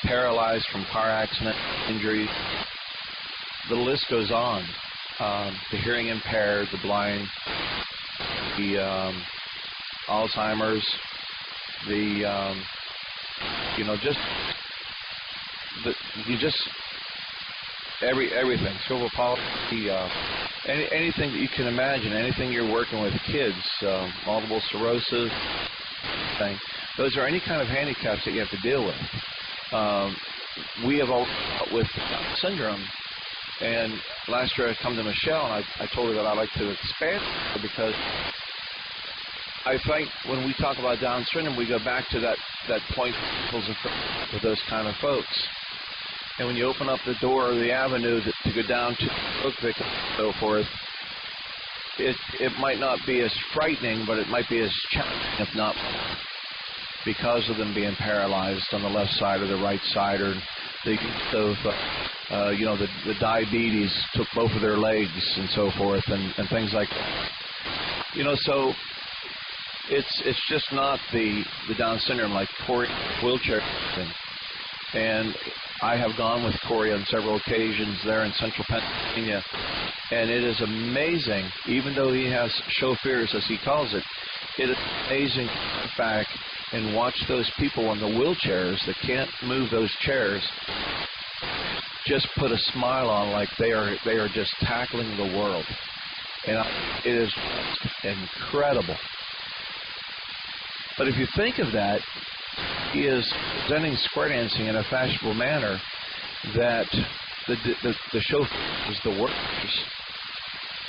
paralyzed from car accident injuries. The list goes on. the hearing impaired, the blind, the Alzheimer's, the everything, cerebral palsy, anything that you can imagine, anything you're working with kids, multiple sclerosis, thing. Those are any kind of handicaps that you have to deal with. We have all dealt with Down syndrome, and last year I come to Michelle and I told her that I'd like to expand it because I think when we talk about Down syndrome, we go back to that point with those kind of folks. And when you open up the door or the avenue to go down to drug victims and so forth, it might not be as frightening, but it might be as challenging, if not more, because of them being paralyzed on the left side or the right side, or the diabetes took both of their legs and so forth, and things like that. So it's just not the Down syndrome like Corey wheelchair thing. And I have gone with Corey on several occasions there in central Pennsylvania, and it is amazing, even though he has chauffeurs, as he calls it, it is amazing to come back and watch those people on the wheelchairs that can't move those chairs just put a smile on like they are just tackling the world. And it is incredible. But if you think of that, he is presenting square dancing in a fashionable manner that the chauffeur is the workers.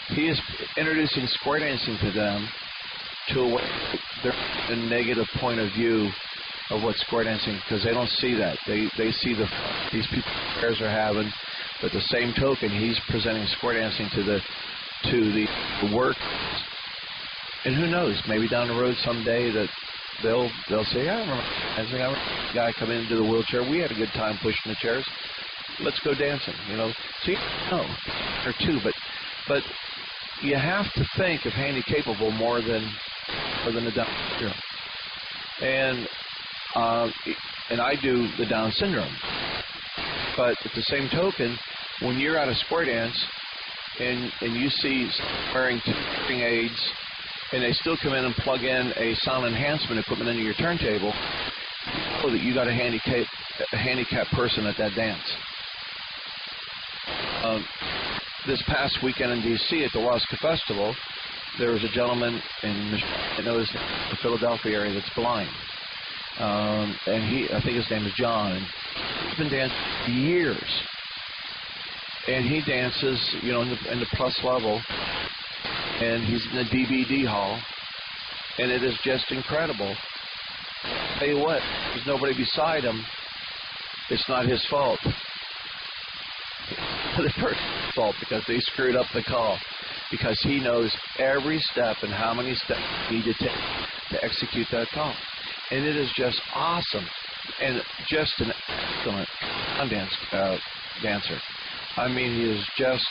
He is introducing square dancing to them to a negative point of view of what square dancing, because they don't see that. They see these people chairs are having, but the same token, he's presenting square dancing to the workers. And who knows? Maybe down the road someday that they'll say, I remember a guy come into the wheelchair. We had a good time pushing the chairs. Let's go dancing. So you know, or two, but you have to think of handi-capable more than the Down syndrome. And I do the Down syndrome. But at the same token, when you're at a square dance and you see wearing two hearing aids, and they still come in and plug in a sound enhancement equipment into your turntable, you know that you got a handicapped person at that dance. This past weekend in D.C. at the Wasca Festival, there was a gentleman in the Philadelphia area that's blind. And I think his name is John, and he's been dancing for years. And he dances, in the plus level, and he's in the DVD hall, and it is just incredible. I'll tell you what, there's nobody beside him. It's not his fault. It's the person's fault because they screwed up the call. Because he knows every step and how many steps you need to take to execute that call. And it is just awesome. And just an excellent dancer. I mean, he is just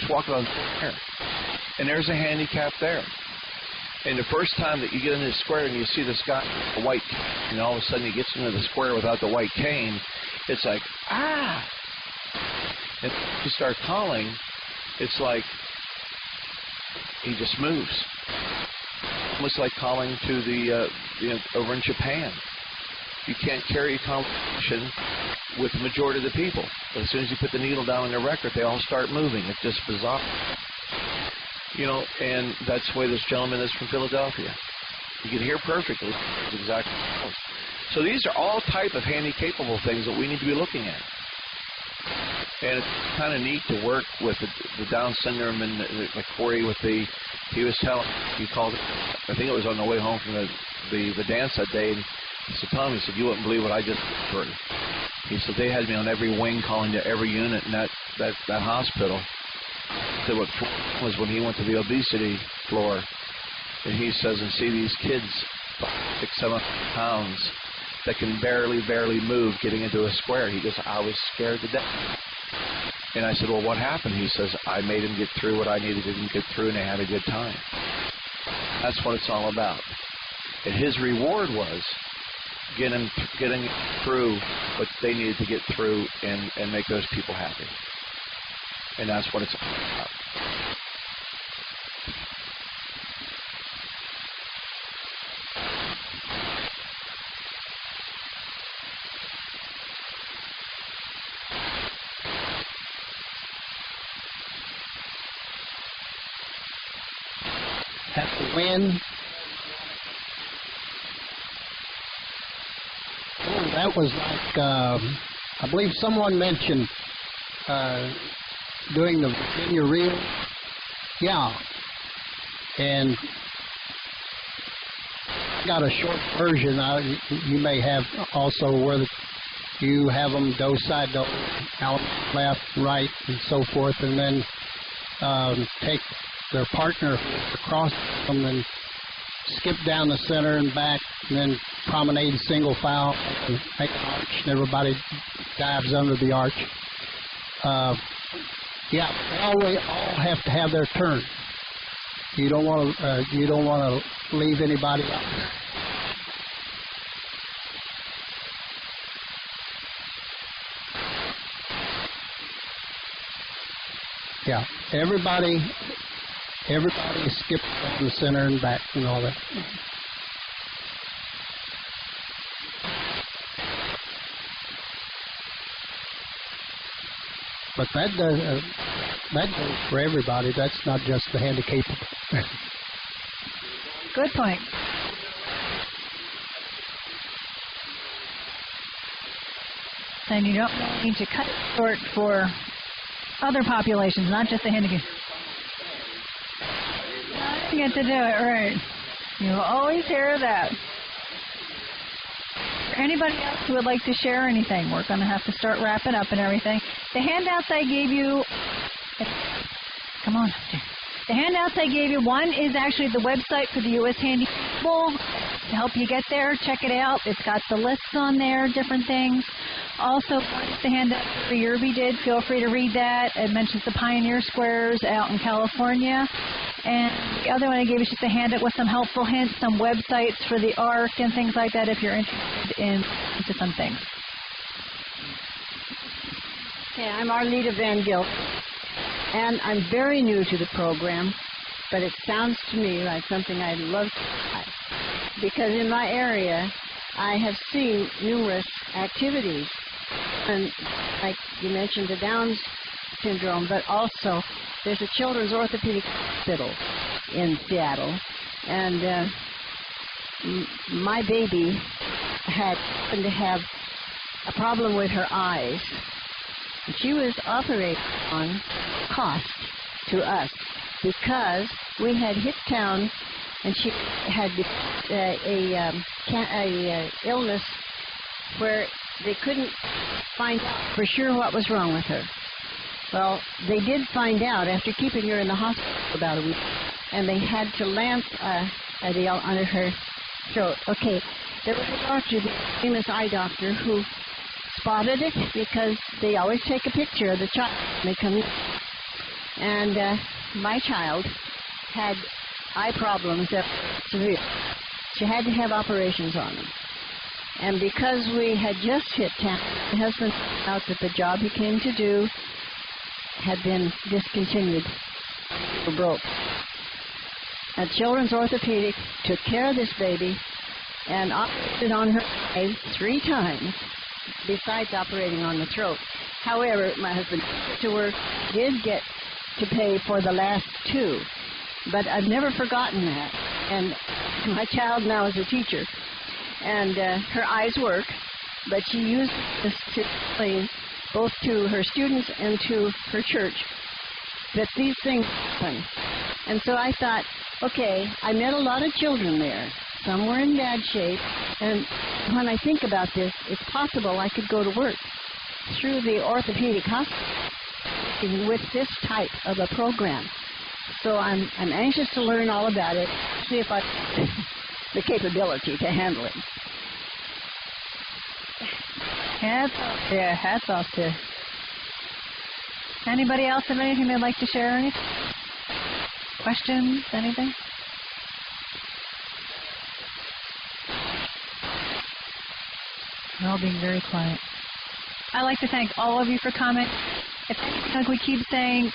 walking on the air. And there's a handicap there. And the first time that you get into the square and you see this guy with a white cane, and all of a sudden he gets into the square without the white cane, it's like, ah! And if you start calling, it's like he just moves. Almost like calling to the over in Japan. You can't carry a conversation with the majority of the people. But as soon as you put the needle down on the record, they all start moving. It's just bizarre. And that's the way this gentleman is from Philadelphia. You can hear perfectly exactly. So these are all type of handi-capable things that we need to be looking at. And it's kind of neat to work with the Down syndrome and like Corey he was telling, he called it, I think it was on the way home from the dance that day, and he said, Tom, he said, you wouldn't believe what I just heard. He said, they had me on every wing calling to every unit in that hospital. He said what was when he went to the obesity floor, and he says, and see these kids, 600, 700 pounds, that can barely move getting into a square. He goes, I was scared to death. And I said, well, what happened? He says, I made him get through what I needed him to get through, and they had a good time. That's what it's all about. And his reward was getting through what they needed to get through and make those people happy. And that's what it's about. At the wind. Oh, that was like, I believe someone mentioned doing the Virginia reel. Yeah. And I got a short version. You may have also where you have them do side, do out, left, right, and so forth, and then take their partner across them and skip down the center and back, and then promenade single file, and make an arch, and everybody dives under the arch. Yeah, they all have to have their turn. You don't want to leave anybody out. Yeah, everybody skips down the center and back and all that. But that goes for everybody. That's not just the handi-capable. Good point. And you don't need to cut it short for other populations, not just the handicapped. I get to do it, right. You always hear that. For anybody else who would like to share anything, we're going to have to start wrapping up and everything. The handouts I gave you, come on up there. The handouts I gave you, one is actually the website for the U.S. Handi-Capable to help you get there. Check it out. It's got the lists on there, different things. Also, the handout for Yerby did. Feel free to read that. It mentions the Pioneer Squares out in California. And the other one I gave is just a handout with some helpful hints, some websites for the ARC and things like that if you're interested into some things. Okay, I'm Arlita Van Gilt, and I'm very new to the program, but it sounds to me like something I'd love to try. Because in my area, I have seen numerous activities, and like you mentioned, the Downs syndrome, but also there's a children's orthopedic hospital in Seattle, and my baby happened to have a problem with her eyes. And she was operated on cost to us because we had hit town and she had a illness where they couldn't find out for sure what was wrong with her. Well, they did find out after keeping her in the hospital for about a week, and they had to lance the under her throat. Okay, there was a doctor, the famous eye doctor, who spotted it because they always take a picture of the child when they come in. And my child had eye problems that were severe. She had to have operations on them. And because we had just hit town, my husband found out that the job he came to do had been discontinued or broke. A children's orthopedic took care of this baby and operated on her eye 3 times, besides operating on the throat. However, my husband to work did get to pay for the last 2, but I've never forgotten that. And my child now is a teacher, and her eyes work, but she used this to explain both to her students and to her church that these things happen. And so I thought, okay, I met a lot of children there. Some were in bad shape, and when I think about this, it's possible I could go to work through the orthopedic hospital with this type of a program. So I'm anxious to learn all about it, see if I have the capability to handle it. Hats off to. Anybody else have anything they'd like to share? Anything? Questions? Anything? They're all being very quiet. I'd like to thank all of you for coming. If, like we keep saying,